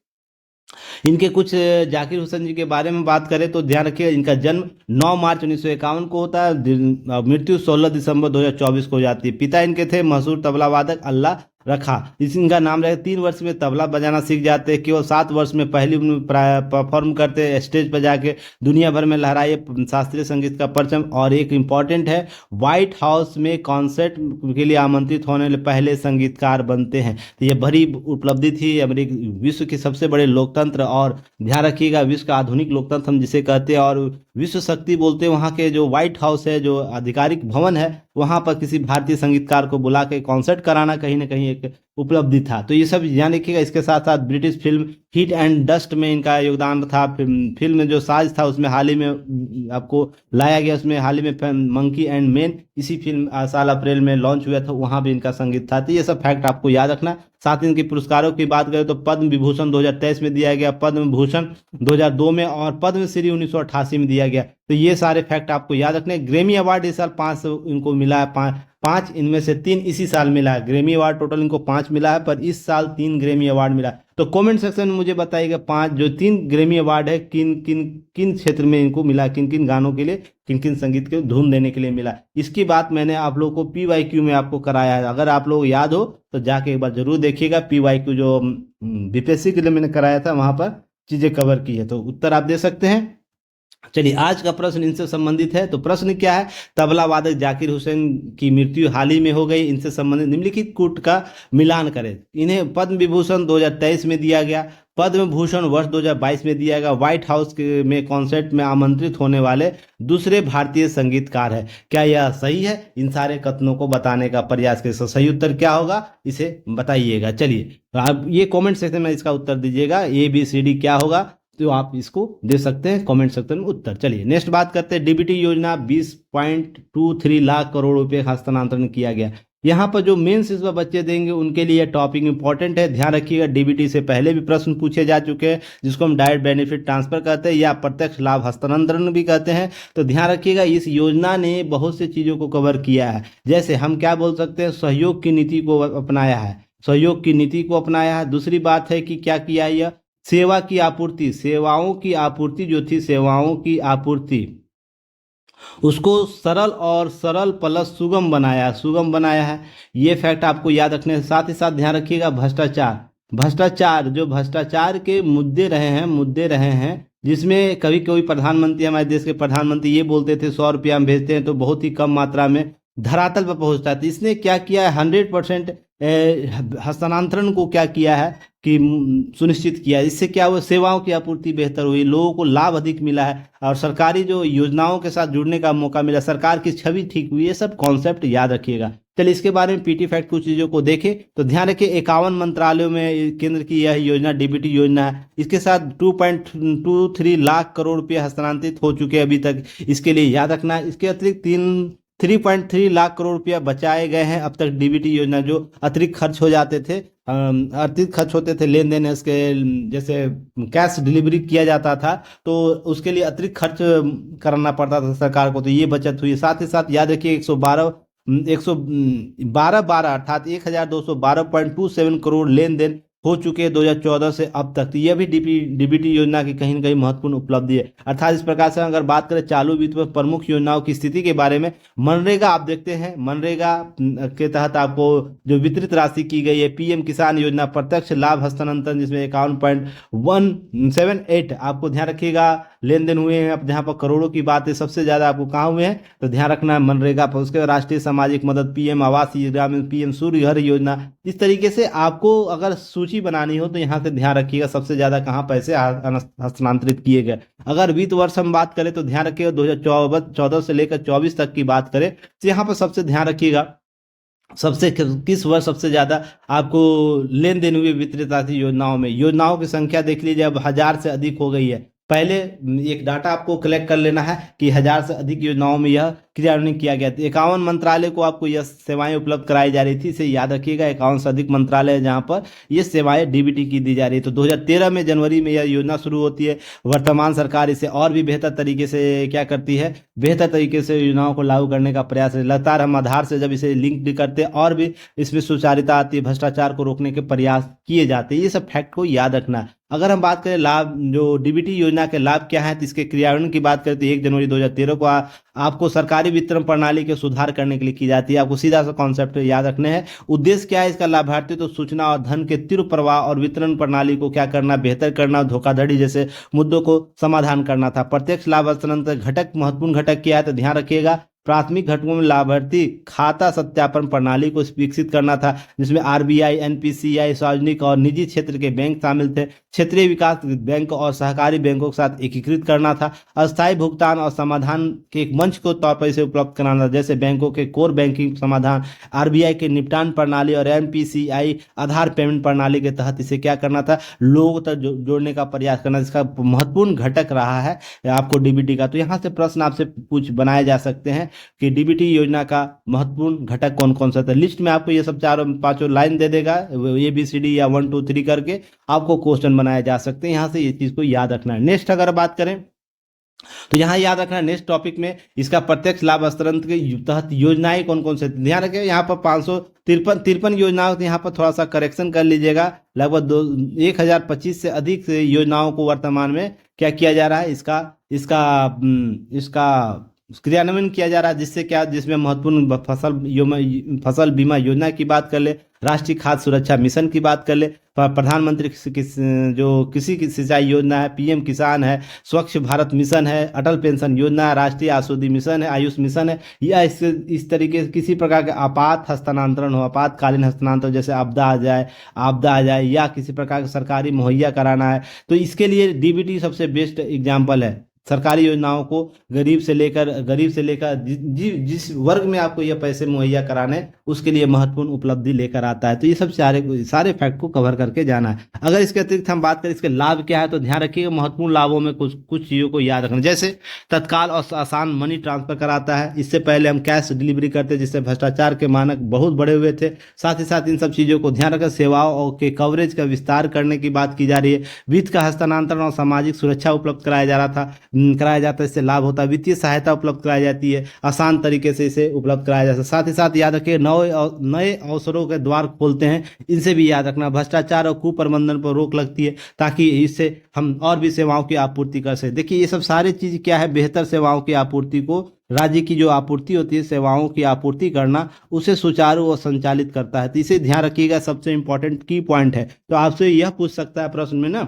इनके कुछ जाकिर हुसैन जी के बारे में बात करें तो ध्यान रखिए, इनका जन्म 9 मार्च 1951 को होता है, मृत्यु 16 दिसंबर 2024 को हो जाती है। पिता इनके थे मशहूर तबला वादक अल्लाह रखा। इनका नाम रहे। 3 वर्ष में तबला बजाना सीख जाते हैं। केवल 7 वर्ष में पहली परफॉर्म करते, स्टेज पर जाके दुनिया भर में लहराए शास्त्रीय संगीत का परचम। और एक इम्पॉर्टेंट है, व्हाइट हाउस में कॉन्सर्ट के लिए आमंत्रित होने वाले पहले संगीतकार बनते हैं। तो ये बड़ी उपलब्धि थी। अमेरिका विश्व के सबसे बड़े लोकतंत्र, और ध्यान रखिएगा विश्व का आधुनिक लोकतंत्र हम जिसे कहते हैं, और विश्व शक्ति बोलते हैं, वहाँ के जो व्हाइट हाउस है, जो आधिकारिक भवन है, वहाँ पर किसी भारतीय संगीतकार को बुला के कॉन्सर्ट कराना कहीं ना कहीं एक उपलब्धि था। तो ये सब ध्यान रखिएगा। इसके साथ साथ British film heat and dust में इनका योगदान था। फिल्म में जो साज था उसमें हाल ही में आपको लाया गया, उसमें हाल ही में मंकी एंड मैन इसी फिल्म साल अप्रैल में लॉन्च हुआ था, वहाँ भी इनका संगीत था। तो ये सब फैक्ट आपको याद रखना। साथ ही इनके पुरस्कारों की बात करें तो पद्म विभूषण 2023 में दिया गया, पद्म भूषण 2002 में और पद्मश्री 1988 में दिया गया। तो ये सारे फैक्ट आपको याद रखने। ग्रैमी अवार्ड इस साल 5 इनको मिला है, पाँच इनमें से 3 इसी साल मिला है। ग्रैमी अवार्ड टोटल इनको 5 मिला है, पर इस साल 3 ग्रैमी अवार्ड मिला। तो कमेंट सेक्शन में मुझे बताइएगा 5 जो 3 ग्रैमी अवार्ड है किन किन किन क्षेत्र में इनको मिला, किन किन गानों के लिए, किन किन संगीत के धूम देने के लिए मिला। इसकी बात मैंने आप लोगों को PYQ में आपको कराया है। अगर आप लोग याद हो तो जाके एक बार जरूर देखिएगा। PYQ जो BPSC के लिए मैंने कराया था, वहां पर चीजें कवर की है, तो उत्तर आप दे सकते हैं। चलिए, आज का प्रश्न इनसे संबंधित है। तो प्रश्न क्या है? तबला वादक जाकिर हुसैन की मृत्यु हाल ही में हो गई। इनसे संबंधित निम्नलिखित कूट का मिलान करें। इन्हें पद्म विभूषण 2023 में दिया गया, पद्म भूषण वर्ष 2022 में दिया गया, व्हाइट हाउस में कॉन्सर्ट में आमंत्रित होने वाले दूसरे भारतीय संगीतकार है। क्या यह सही है? इन सारे कथनों को बताने का प्रयास करें। सही उत्तर क्या होगा इसे बताइएगा। चलिए, आप ये कमेंट सेक्शन में इसका उत्तर दीजिएगा। ABCD क्या होगा, तो आप इसको दे सकते हैं कमेंट सेक्शन में उत्तर। चलिए नेक्स्ट बात करते हैं। DBT योजना 20.23 लाख करोड़ रुपए का हस्तांतरण किया गया। यहाँ पर जो मेंस इस बार बच्चे देंगे उनके लिए टॉपिक इंपॉर्टेंट है, ध्यान रखिएगा। DBT से पहले भी प्रश्न पूछे जा चुके हैं, जिसको हम डायरेक्ट बेनिफिट ट्रांसफर कहते हैं या प्रत्यक्ष लाभ हस्तांतरण भी कहते हैं। तो ध्यान रखिएगा, इस योजना ने बहुत सी चीजों को कवर किया है। जैसे हम क्या बोल सकते हैं, सहयोग की नीति को अपनाया है, सहयोग की नीति को अपनाया है। दूसरी बात है कि क्या किया है, यह सेवा की आपूर्ति, सेवाओं की आपूर्ति जो थी, सेवाओं की आपूर्ति उसको सरल प्लस सुगम बनाया, सुगम बनाया है। ये फैक्ट आपको याद रखने। साथ ही साथ ध्यान रखिएगा भ्रष्टाचार, भ्रष्टाचार जो भ्रष्टाचार के मुद्दे रहे हैं, जिसमें कभी कभी प्रधानमंत्री, हमारे देश के प्रधानमंत्री ये बोलते थे 100 रुपया हम भेजते हैं तो बहुत ही कम मात्रा में धरातल पर पहुंचता है। तो इसने क्या किया है, 100% हस्तांतरण को क्या किया है कि सुनिश्चित किया। इससे क्या हुआ, सेवाओं की आपूर्ति बेहतर हुई, लोगों को लाभ अधिक मिला है और सरकारी जो योजनाओं के साथ जुड़ने का मौका मिला, सरकार की छवि ठीक हुई। ये सब कॉन्सेप्ट याद रखिएगा। चलिए, इसके बारे में PT फैक्ट कुछ चीज़ों को देखें तो ध्यान रखिए 51 मंत्रालयों में केंद्र की यह योजना DBT योजना है। इसके साथ 2.23 लाख करोड़ रुपये हस्तांतरित हो चुके हैं अभी तक, इसके लिए याद रखना है। इसके अतिरिक्त 3.3 लाख करोड़ रुपया बचाए गए हैं अब तक DBT योजना, जो अतिरिक्त खर्च हो जाते थे, अतिरिक्त खर्च होते थे लेन देन, इसके जैसे कैश डिलीवरी किया जाता था तो उसके लिए अतिरिक्त खर्च करना पड़ता था सरकार को, तो ये बचत हुई। साथ ही साथ याद रखिए 112 अर्थात 1212.27 करोड़ लेन देन हो चुके हैं 2014 से अब तक। तो यह भी DBT योजना की कहीं न कहीं महत्वपूर्ण उपलब्धि है। अर्थात इस प्रकार से अगर बात करें चालू वित्त में प्रमुख योजनाओं की स्थिति के बारे में, मनरेगा आप देखते हैं, मनरेगा के तहत आपको जो वितरित राशि की गई है, PM किसान योजना प्रत्यक्ष लाभ हस्तांतरण जिसमें 51.178 आपको ध्यान रखिएगा लेन देन हुए हैं। अब जहाँ पर करोड़ों की बात है, सबसे ज्यादा आपको कहाँ हुए हैं तो ध्यान रखना है मनरेगा पर। उसके बाद राष्ट्रीय सामाजिक मदद, PM आवास योजना, PM सूर्य घर योजना। इस तरीके से आपको अगर सूची बनानी हो तो यहाँ से ध्यान रखिएगा सबसे ज्यादा कहाँ पैसे हस्तांतरित किए गए। अगर वित्त वर्ष हम बात करें तो ध्यान रखिएगा 2014 से लेकर 24 तक की बात करें तो यहाँ पर सबसे ध्यान रखिएगा सबसे किस वर्ष सबसे ज्यादा आपको लेन देन हुए वितरित राशि योजनाओं में। योजनाओं की संख्या देख लीजिए अब 1000 से अधिक हो गई है। पहले एक डाटा आपको कलेक्ट कर लेना है कि 1000 से अधिक योजनाओं में यह क्रियान्वयन किया गया। 51 मंत्रालय को आपको यह सेवाएं उपलब्ध कराई जा रही थी, इसे याद रखिएगा। 51 से अधिक मंत्रालय है जहां पर ये सेवाएं DBT की दी जा रही है। तो 2013 में जनवरी में यह योजना शुरू होती है। वर्तमान सरकार इसे और भी बेहतर तरीके से क्या करती है, बेहतर तरीके से योजनाओं को लागू करने का प्रयास है। लगातार हम आधार से जब इसे लिंक करते हैं और भी इसमें सुचारिता आती है, भ्रष्टाचार को रोकने के प्रयास किए जाते हैं। ये सब फैक्ट को याद रखना है। अगर हम बात करें लाभ, जो DBT योजना के लाभ क्या है, तो इसके क्रियान्वयन की बात करें तो 1 जनवरी 2013 को आपको सरकारी वितरण प्रणाली के सुधार करने के लिए की जाती है। आपको सीधा सा कॉन्सेप्ट याद रखने हैं। उद्देश्य क्या है इसका, लाभार्थियों तो सूचना और धन के तीव्र प्रवाह और वितरण प्रणाली को क्या करना, बेहतर करना, धोखाधड़ी जैसे मुद्दों को समाधान करना था। प्रत्यक्ष लाभ हस्तांतरण घटक, महत्वपूर्ण घटक क्या है तो ध्यान रखिएगा प्राथमिक घटकों में लाभार्थी खाता सत्यापन प्रणाली को विकसित करना था, जिसमें आरबीआई, एनपीसीआई, सार्वजनिक और निजी क्षेत्र के बैंक शामिल थे। क्षेत्रीय विकास बैंक और सहकारी बैंकों के साथ एकीकृत करना था। अस्थायी भुगतान और समाधान के एक मंच को तौर पर इसे उपलब्ध कराना था, जैसे बैंकों के कोर बैंकिंग समाधान, आरबीआई के निपटान प्रणाली और एनपीसीआई आधार पेमेंट प्रणाली के तहत इसे क्या करना था, लोगों तक जोड़ने का प्रयास करना, जिसका महत्वपूर्ण घटक रहा है आपको डीबीटी का। तो यहाँ से प्रश्न आपसे पूछ बनाए जा सकते हैं कि डीबीटी योजना का महत्वपूर्ण घटक कौन कौन सा था। लिस्ट में आपको ये सब चारों पांचों लाइन दे देगा, ABCD या 1 2 3 करके आपको क्वेश्चन बनाए जा सकते हैं। यहाँ से ये चीज को याद रखना है। नेक्स्ट अगर बात करें तो यहाँ याद रखना नेक्स्ट टॉपिक में इसका प्रत्यक्ष लाभ हस्तांतरण के तहत योजनाएं कौन कौन से, ध्यान रखें यहाँ पर 553 योजनाओं, यहाँ पर थोड़ा सा करेक्शन कर लीजिएगा। लगभग 1025 से अधिक से योजनाओं को वर्तमान में क्या किया जा रहा है, इसका क्रियान्वयन किया जा रहा है, जिससे क्या, जिसमें महत्वपूर्ण फसल बीमा योजना की बात कर ले, राष्ट्रीय खाद्य सुरक्षा मिशन की बात कर ले, प्रधानमंत्री जो कृषि की सिंचाई योजना है, पीएम किसान है, स्वच्छ भारत मिशन है, अटल पेंशन योजना है, राष्ट्रीय औषधि मिशन है, आयुष मिशन है, या इस तरीके से किसी प्रकार के आपात हस्तांतरण हो, आपातकालीन हस्तांतरण, जैसे आपदा आ जाए या किसी प्रकार का सरकारी मुहैया कराना है, तो इसके लिए डीबीटी सबसे बेस्ट एग्जाम्पल है। सरकारी योजनाओं को गरीब से लेकर जिस वर्ग में आपको ये पैसे मुहैया कराने, उसके लिए महत्वपूर्ण उपलब्धि लेकर आता है। तो ये सब सारे फैक्ट को कवर करके जाना है। अगर इसके अतिरिक्त हम बात करें इसके लाभ क्या है, तो ध्यान रखिएगा महत्वपूर्ण लाभों में कुछ चीज़ों को याद रखना, जैसे तत्काल और आसान मनी ट्रांसफर कराता है। इससे पहले हम कैश डिलीवरी करते, जिससे भ्रष्टाचार के मानक बहुत बड़े हुए थे। साथ ही साथ इन सब चीज़ों को ध्यान रखकर सेवाओं के कवरेज का विस्तार करने की बात की जा रही है। वित्त का हस्तांतरण और सामाजिक सुरक्षा उपलब्ध कराया जाता है, इससे लाभ होता है। वित्तीय सहायता उपलब्ध कराई जाती है, आसान तरीके से इसे उपलब्ध कराया जाता है। साथ ही साथ याद रखिए नए अवसरों के द्वार खोलते हैं, इनसे भी याद रखना। भ्रष्टाचार और कुप्रबंधन पर रोक लगती है, ताकि इससे हम और भी सेवाओं की आपूर्ति कर सकें। देखिए ये सब सारी चीज क्या है, बेहतर सेवाओं की आपूर्ति को, राज्य की जो आपूर्ति होती है सेवाओं की आपूर्ति करना, उसे सुचारू और संचालित करता है। तो इसे ध्यान रखिएगा, सबसे इंपॉर्टेंट की पॉइंट है। तो आपसे यह पूछ सकता है प्रश्न में ना,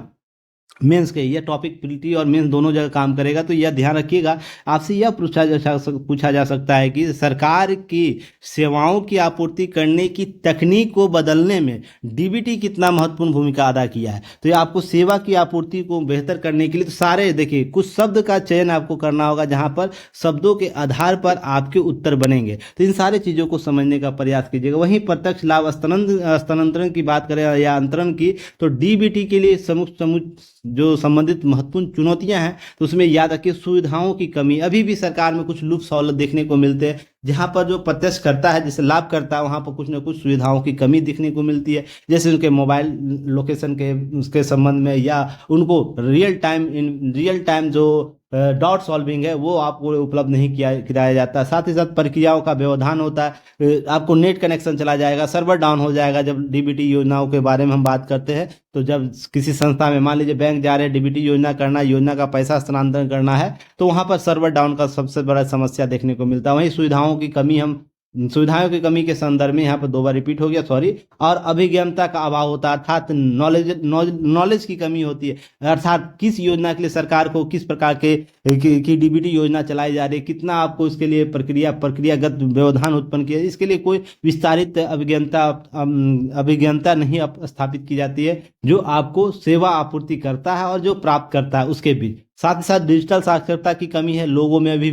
मेंस के यह टॉपिक प्रीटी और मेंस दोनों जगह काम करेगा, तो यह ध्यान रखिएगा। आपसे यह पूछा जा सकता है कि सरकार की सेवाओं की आपूर्ति करने की तकनीक को बदलने में डीबीटी कितना महत्वपूर्ण भूमिका अदा किया है। तो ये आपको सेवा की आपूर्ति को बेहतर करने के लिए, तो सारे देखिए कुछ शब्द का चयन आपको करना होगा, जहां पर शब्दों के आधार पर आपके उत्तर बनेंगे। तो इन सारे चीजों को समझने का प्रयास कीजिएगा। वहीं प्रत्यक्ष लाभ हस्तांतरण की बात करें या अंतरण की, तो डीबीटी के लिए जो संबंधित महत्वपूर्ण चुनौतियां हैं, तो उसमें याद रखिए सुविधाओं की कमी। अभी भी सरकार में कुछ लुप्त सहूलत देखने को मिलते हैं, जहां पर जो प्रत्यक्ष करता है, जैसे लाभ करता है, वहां पर कुछ ना कुछ सुविधाओं की कमी दिखने को मिलती है, जैसे उनके मोबाइल लोकेशन के उसके संबंध में, या उनको रियल टाइम जो डॉट सॉल्विंग है वो आपको उपलब्ध नहीं कराया जाता। साथ ही साथ प्रक्रियाओं का व्यवधान होता है, आपको नेट कनेक्शन चला जाएगा, सर्वर डाउन हो जाएगा। जब डीबीटी योजनाओं के बारे में हम बात करते हैं, तो जब किसी संस्था में मान लीजिए बैंक जा रहे हैं, डीबीटी योजना करना, योजना का पैसा हस्तांतरण करना है, तो वहां पर सर्वर डाउन का सबसे बड़ा समस्या देखने को मिलता है। वहीं सुविधाओं की कमी के संदर्भ में यहाँ पर 2 बार रिपीट हो गया, सॉरी, और अभिज्ञता का अभाव होता है, अर्थात नॉलेज की कमी होती है, अर्थात किस योजना के लिए सरकार को किस प्रकार की डीबीटी योजना चलाई जा रही है, कितना आपको इसके लिए प्रक्रियागत व्यवधान उत्पन्न किया, इसके लिए कोई विस्तारित अभिज्ञता नहीं स्थापित की जाती है, जो आपको सेवा आपूर्ति करता है और जो प्राप्त करता है उसके बीच। साथ ही साथ डिजिटल साक्षरता की कमी है लोगों में, अभी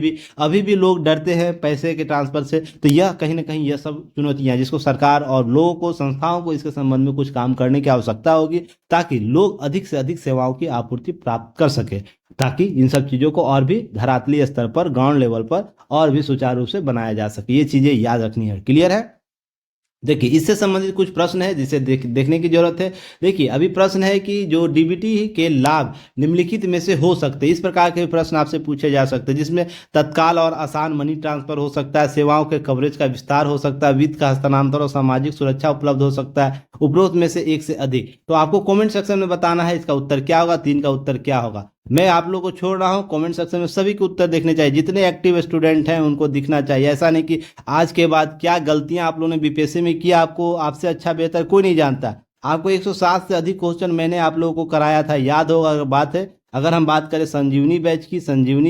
भी लोग डरते हैं पैसे के ट्रांसफर से। तो यह कहीं ना कहीं यह सब चुनौतियां हैं, जिसको सरकार और लोगों को, संस्थाओं को इसके संबंध में कुछ काम करने की आवश्यकता होगी, ताकि लोग अधिक से अधिक सेवाओं की आपूर्ति प्राप्त कर सके, ताकि इन सब चीजों को और भी धरातलीय स्तर पर, ग्राउंड लेवल पर और भी सुचारू रूप से बनाया जा सके। ये चीजें याद रखनी है। क्लियर है? देखिए इससे संबंधित कुछ प्रश्न है जिसे देखने की जरूरत है। देखिए अभी प्रश्न है कि जो डीबीटी के लाभ निम्नलिखित में से हो सकते हैं, इस प्रकार के प्रश्न आपसे पूछे जा सकते हैं, जिसमें तत्काल और आसान मनी ट्रांसफर हो सकता है, सेवाओं के कवरेज का विस्तार हो सकता है, वित्त का हस्तांतरण और सामाजिक सुरक्षा उपलब्ध हो सकता है, उपरोक्त में से एक से अधिक। तो आपको कॉमेंट सेक्शन में बताना है इसका उत्तर क्या होगा, 3 का उत्तर क्या होगा। मैं आप लोगों को छोड़ रहा हूं, कमेंट सेक्शन में सभी के उत्तर देखने चाहिए, जितने एक्टिव स्टूडेंट हैं उनको दिखना चाहिए। ऐसा नहीं कि आज के बाद क्या गलतियां आप लोगों ने बीपीएससी में किया, आपको आपसे अच्छा बेहतर कोई नहीं जानता। आपको 160 से अधिक क्वेश्चन मैंने आप लोगों को कराया था, याद होगा अगर बात है। अगर हम बात करें संजीवनी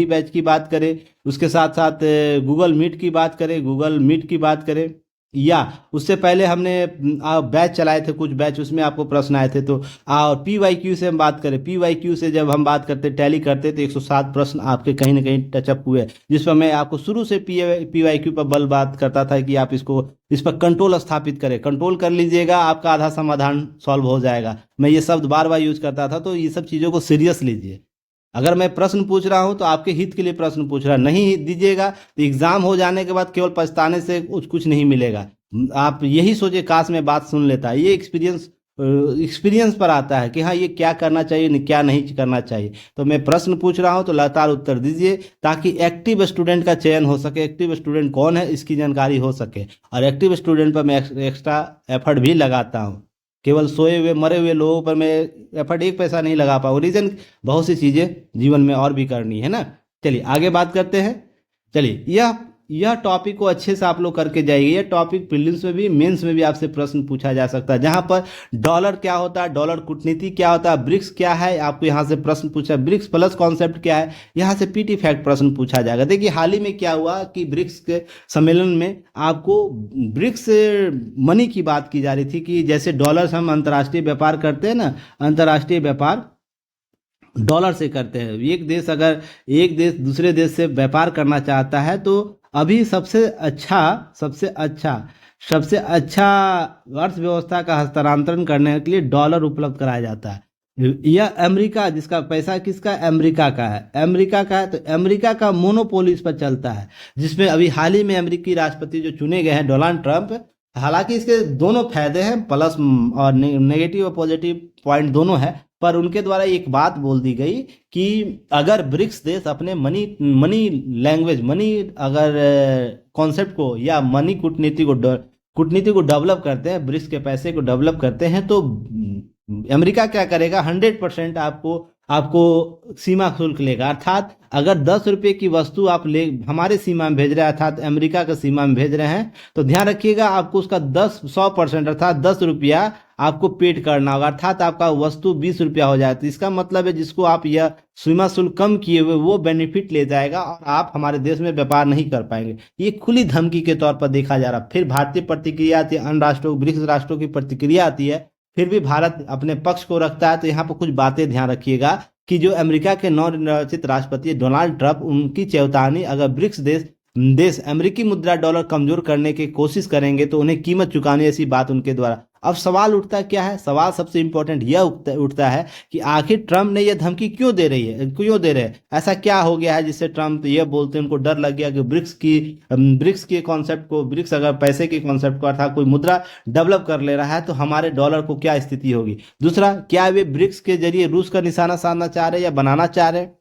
बैच की बात करें, उसके साथ साथ गूगल मीट की बात करें, गूगल मीट की बात करें, या उससे पहले हमने बैच चलाए थे कुछ बैच, उसमें आपको प्रश्न आए थे। तो और PYQ से हम बात करें, PYQ से जब हम बात करते टैली करते तो 107 प्रश्न आपके कहीं ना कहीं टचअप हुए, जिस पर मैं आपको शुरू से PYQ पर बल बात करता था कि आप इस पर कंट्रोल स्थापित करें, कंट्रोल कर लीजिएगा, आपका आधा समाधान सॉल्व हो जाएगा। मैं ये शब्द बार बार यूज करता था, तो ये सब चीज़ों को सीरियस लीजिए। अगर मैं प्रश्न पूछ रहा हूं तो आपके हित के लिए प्रश्न पूछ रहा, नहीं दीजिएगा तो एग्जाम हो जाने के बाद केवल पछताने से कुछ नहीं मिलेगा। आप यही सोचे काश मैं बात सुन लेता। ये एक्सपीरियंस पर आता है कि हाँ ये क्या करना चाहिए, क्या नहीं करना चाहिए। तो मैं प्रश्न पूछ रहा हूं तो लगातार उत्तर दीजिए, ताकि एक्टिव स्टूडेंट का चयन हो सके। एक्टिव स्टूडेंट कौन है इसकी जानकारी हो सके, और एक्टिव स्टूडेंट पर मैं एक्स्ट्रा एफर्ट भी लगाता हूँ। केवल सोए हुए मरे हुए लोगों पर मैं एफर्ट एक पैसा नहीं लगा पाऊँ। रीज़न बहुत सी चीज़ें जीवन में और भी करनी है ना। चलिए आगे बात करते हैं। चलिए यह टॉपिक को अच्छे से आप लोग करके जाइए। यह टॉपिक प्रीलिम्स में भी मेंस में भी आपसे प्रश्न पूछा जा सकता है, जहां पर डॉलर क्या होता है, डॉलर कूटनीति क्या होता है, ब्रिक्स क्या है, आपको यहां से प्रश्न पूछा, ब्रिक्स प्लस कॉन्सेप्ट क्या है, यहां से पीटी फैक्ट प्रश्न पूछा जाएगा। देखिए हाल ही में क्या हुआ कि ब्रिक्स के सम्मेलन में आपको ब्रिक्स मनी की बात की जा रही थी, कि जैसे डॉलर से हम अंतर्राष्ट्रीय व्यापार करते हैं ना, अंतर्राष्ट्रीय व्यापार डॉलर से करते हैं। एक देश दूसरे देश से व्यापार करना चाहता है, तो अभी सबसे अच्छा अर्थव्यवस्था का हस्तांतरण करने के लिए डॉलर उपलब्ध कराया जाता है। यह अमेरिका, जिसका पैसा किसका, अमेरिका का है, तो अमेरिका का मोनोपोली इस पर चलता है, जिसमें अभी हाल ही में अमेरिकी राष्ट्रपति जो चुने गए हैं, डोनाल्ड ट्रंप। हालांकि इसके दोनों फायदे हैं, प्लस और नेगेटिव और पॉजिटिव पॉइंट दोनों है, पर उनके द्वारा एक बात बोल दी गई कि अगर ब्रिक्स देश अपने मनी लैंग्वेज, मनी अगर कॉन्सेप्ट को या मनी कूटनीति को डेवलप करते हैं, ब्रिक्स के पैसे को डेवलप करते हैं, तो अमेरिका क्या करेगा, 100% आपको सीमा शुल्क लेगा। अर्थात अगर 10 रुपये की वस्तु आप हमारे सीमा में भेज रहे हैं, अर्थात अमेरिका का सीमा में भेज रहे हैं, तो ध्यान रखिएगा आपको उसका 100% अर्थात 10 रुपया आपको पेड करना होगा, अर्थात आपका वस्तु 20 रुपया हो जाए। तो इसका मतलब है जिसको आप यह सीमा शुल्क कम किए हुए वो बेनिफिट ले जाएगा, और आप हमारे देश में व्यापार नहीं कर पाएंगे। ये खुली धमकी के तौर पर देखा जा रहा। फिर भारतीय प्रतिक्रिया आती है, अन्य राष्ट्रों, ब्रिक्स राष्ट्रों की प्रतिक्रिया आती है, फिर भी भारत अपने पक्ष को रखता है। तो यहाँ पर कुछ बातें ध्यान रखिएगा कि जो अमेरिका के नवनिर्वाचित राष्ट्रपति डोनाल्ड ट्रंप, उनकी चेतावनी, अगर ब्रिक्स देश अमेरिकी मुद्रा डॉलर कमजोर करने की कोशिश करेंगे तो उन्हें कीमत चुकानी, ऐसी बात उनके द्वारा। अब सवाल उठता क्या है, सवाल सबसे इंपॉर्टेंट यह उठता है कि आखिर ट्रंप ने यह धमकी क्यों दे रहे हैं, ऐसा क्या हो गया है जिससे ट्रंप ये बोलते हैं, उनको डर लग गया कि ब्रिक्स के कॉन्सेप्ट को, ब्रिक्स अगर पैसे के कॉन्सेप्ट को अर्थात कोई मुद्रा डेवलप कर ले रहा है तो हमारे डॉलर को क्या स्थिति होगी। दूसरा, क्या वे ब्रिक्स के जरिए रूस का निशाना साधना चाह रहे हैं या बनाना चाह रहे हैं,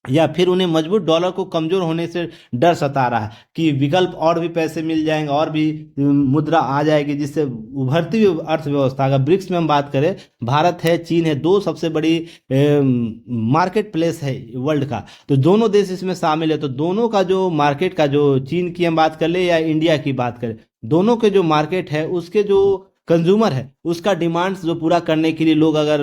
या फिर उन्हें मजबूत डॉलर को कमजोर होने से डर सता रहा है कि विकल्प और भी पैसे मिल जाएंगे, और भी मुद्रा आ जाएगी, जिससे उभरती हुई अर्थव्यवस्था, अगर ब्रिक्स में हम बात करें, भारत है, चीन है, दो सबसे बड़ी मार्केट प्लेस है वर्ल्ड का, तो दोनों देश इसमें शामिल है। तो दोनों का जो मार्केट का, जो चीन की हम बात कर ले या इंडिया की बात करें, दोनों के जो मार्केट है उसके जो कंज्यूमर है उसका डिमांड्स जो पूरा करने के लिए लोग अगर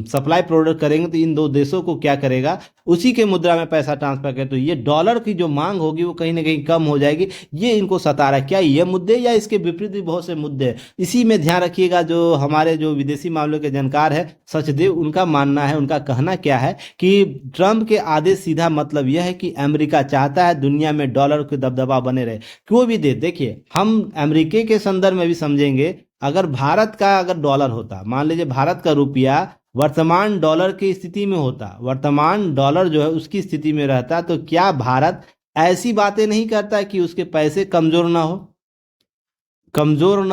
सप्लाई प्रोडक्ट करेंगे, तो इन दो देशों को क्या करेगा, उसी के मुद्रा में पैसा ट्रांसफर करे, तो ये डॉलर की जो मांग होगी वो कहीं ना कहीं कम हो जाएगी। ये इनको सता रहा है। क्या ये मुद्दे या इसके विपरीत भी बहुत से मुद्दे हैं, इसी में ध्यान रखिएगा। जो हमारे जो विदेशी मामलों के जानकार है सचदेव, उनका मानना है, उनका कहना क्या है कि ट्रंप के आदेश सीधा मतलब यह है कि अमेरिका चाहता है दुनिया में डॉलर के दबदबा बने रहे, कोई भी देश। देखिए हम अमेरिका के संदर्भ में भी समझेंगे, अगर भारत का अगर डॉलर होता, मान लीजिए भारत का रुपया वर्तमान डॉलर की स्थिति में होता, वर्तमान डॉलर जो है उसकी स्थिति में रहता, तो क्या भारत ऐसी बातें नहीं करता कि उसके पैसे कमजोर ना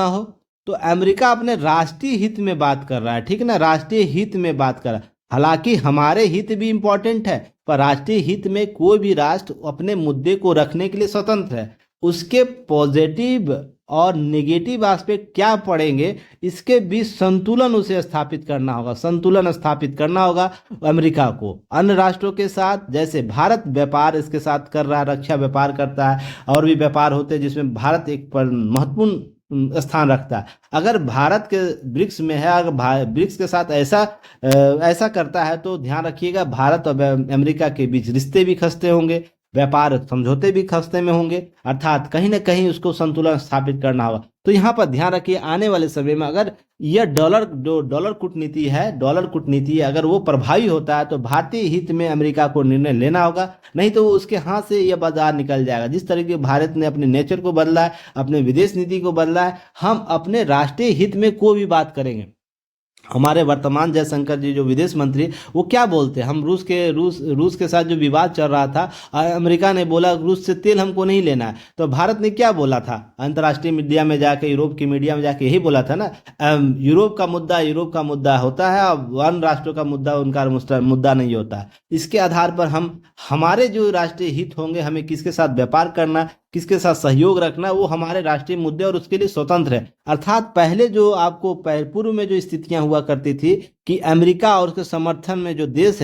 हो। तो अमेरिका अपने राष्ट्रीय हित में बात कर रहा है, ठीक है ना, राष्ट्रीय हित में बात कर रहा है। हालांकि हमारे हित भी इंपॉर्टेंट है, पर राष्ट्रीय हित में कोई भी राष्ट्र अपने मुद्दे को रखने के लिए स्वतंत्र है। उसके पॉजिटिव और नेगेटिव एस्पेक्ट क्या पड़ेंगे, इसके बीच संतुलन उसे स्थापित करना होगा, अमेरिका को अन्य राष्ट्रों के साथ। जैसे भारत व्यापार इसके साथ कर रहा है, रक्षा व्यापार करता है, और भी व्यापार होते हैं जिसमें भारत एक महत्वपूर्ण स्थान रखता है। अगर भारत के ब्रिक्स में है, अगर ब्रिक्स के साथ ऐसा करता है तो ध्यान रखिएगा भारत और अमेरिका के बीच रिश्ते भी खस्ते होंगे, व्यापार समझौते भी खस्ते में होंगे, अर्थात कहीं ना कहीं उसको संतुलन स्थापित करना होगा। तो यहाँ पर ध्यान रखिए आने वाले समय में अगर यह डॉलर कूटनीति है, अगर वो प्रभावी होता है तो भारतीय हित में अमेरिका को निर्णय लेना होगा, नहीं तो उसके हाथ से यह बाजार निकल जाएगा। जिस तरीके भारत ने अपने नेचर को बदला है, अपने विदेश नीति को बदला है, हम अपने राष्ट्रीय हित में कोई भी बात करेंगे। हमारे वर्तमान जयशंकर जी जो विदेश मंत्री, वो क्या बोलते हैं, हम रूस के साथ जो विवाद चल रहा था, अमेरिका ने बोला रूस से तेल हमको नहीं लेना है, तो भारत ने क्या बोला था अंतर्राष्ट्रीय मीडिया में जाके, यूरोप की मीडिया में जाके यही बोला था ना, यूरोप का मुद्दा होता है और अन्य राष्ट्रों का मुद्दा उनका मुद्दा नहीं होता है। इसके आधार पर हम हमारे जो राष्ट्रीय हित होंगे, हमें किसके साथ व्यापार करना, किसके साथ सहयोग रखना, वो हमारे राष्ट्रीय मुद्दे और उसके लिए स्वतंत्र है। अर्थात पहले जो आपको पूर्व में जो स्थितियां हुआ करती थी कि अमेरिका और उसके समर्थन में जो देश